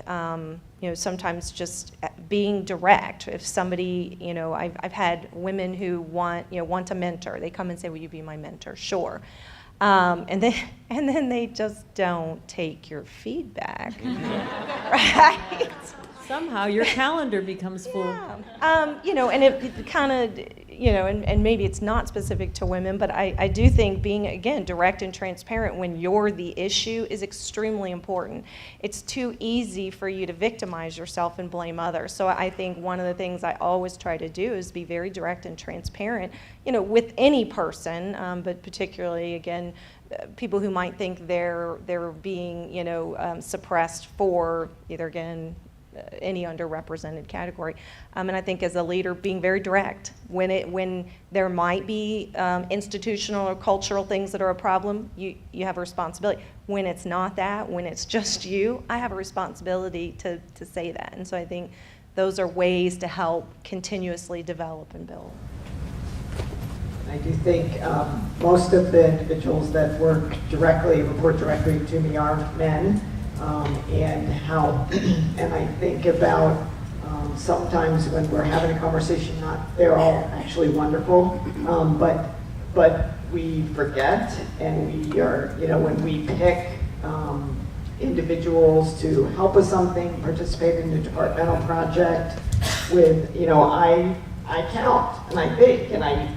sometimes just being direct. If somebody, I've had women who want a mentor. They come and say, "Will you be my mentor?" Sure. And then they just don't take your feedback, right? Somehow your calendar becomes full. Yeah. And it kind of, and maybe it's not specific to women, but I do think being, again, direct and transparent when you're the issue is extremely important. It's too easy for you to victimize yourself and blame others. So I think one of the things I always try to do is be very direct and transparent, with any person, but particularly, again, people who might think they're being, suppressed for either, again, any underrepresented category. And I think as a leader, being very direct when there might be institutional or cultural things that are a problem, you have a responsibility. When it's not that, when it's just you, I have a responsibility to say that. And so I think those are ways to help continuously develop and build. I do think most of the individuals that report directly to me are men. And I think about sometimes when we're having a conversation, they're all actually wonderful, but we forget, and we are, when we pick individuals to help with something, participate in a departmental project with, I count and I think and I,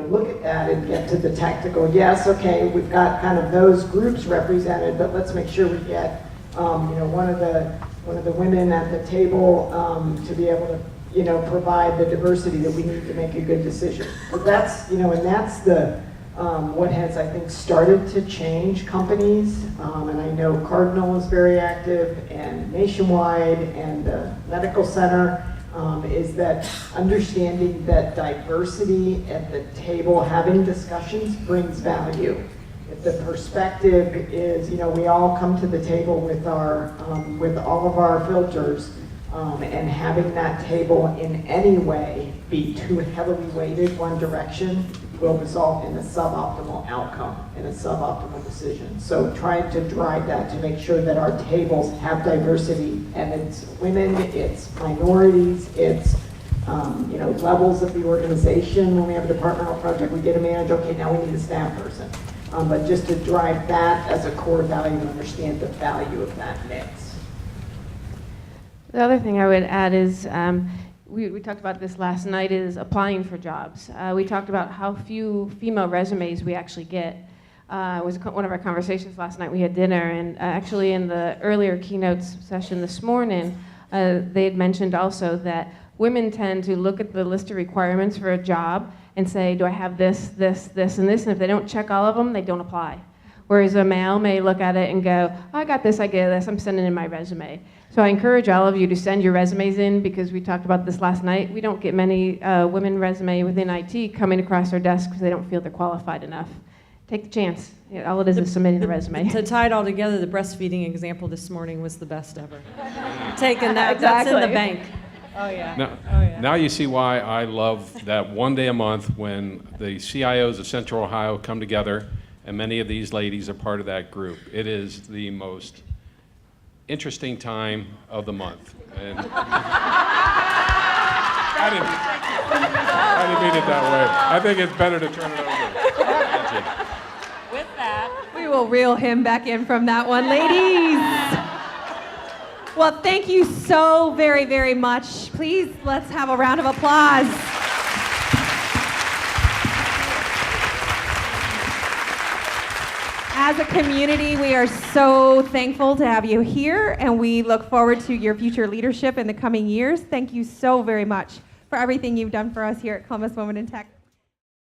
look at that and get to the tactical. Yes, okay, we've got kind of those groups represented, but let's make sure we get one of the women at the table to be able to, provide the diversity that we need to make a good decision. But that's, and that's the what has, I think, started to change companies. And I know Cardinal is very active, and Nationwide, and the Medical Center, is that understanding that diversity at the table, having discussions, brings value. If the perspective is, we all come to the table with our, with all of our filters, And having that table in any way be too heavily weighted one direction will result in a suboptimal outcome and a suboptimal decision. So trying to drive that to make sure that our tables have diversity, and it's women, it's minorities, it's levels of the organization. When we have a departmental project, we get a manager, okay, now we need a staff person. But just to drive that as a core value and understand the value of that mix. The other thing I would add is, we talked about this last night, is applying for jobs. We talked about how few female resumes we actually get. It was one of our conversations last night. We had dinner, and actually in the earlier keynotes session this morning, they had mentioned also that women tend to look at the list of requirements for a job and say, do I have this, this, this, and this? And if they don't check all of them, they don't apply. Whereas a male may look at it and go, I got this, I get this, I'm sending in my resume. So I encourage all of you to send your resumes in, because we talked about this last night. We don't get many women resume within IT coming across our desk because they don't feel they're qualified enough. Take the chance. All it is submitting the resume. To tie it all together, the breastfeeding example this morning was the best ever. Taking that, Exactly. that's in the bank. Oh, yeah. Now you see why I love that one day a month when the CIOs of Central Ohio come together, and many of these ladies are part of that group. It is the most interesting time of the month. And I didn't mean it that way. I think it's better to turn it over. With that, we will reel him back in from that one, ladies. Well, thank you so very, very much. Please, let's have a round of applause. As a community, we are so thankful to have you here, and we look forward to your future leadership in the coming years. Thank you so very much for everything you've done for us here at Columbus Women in Tech.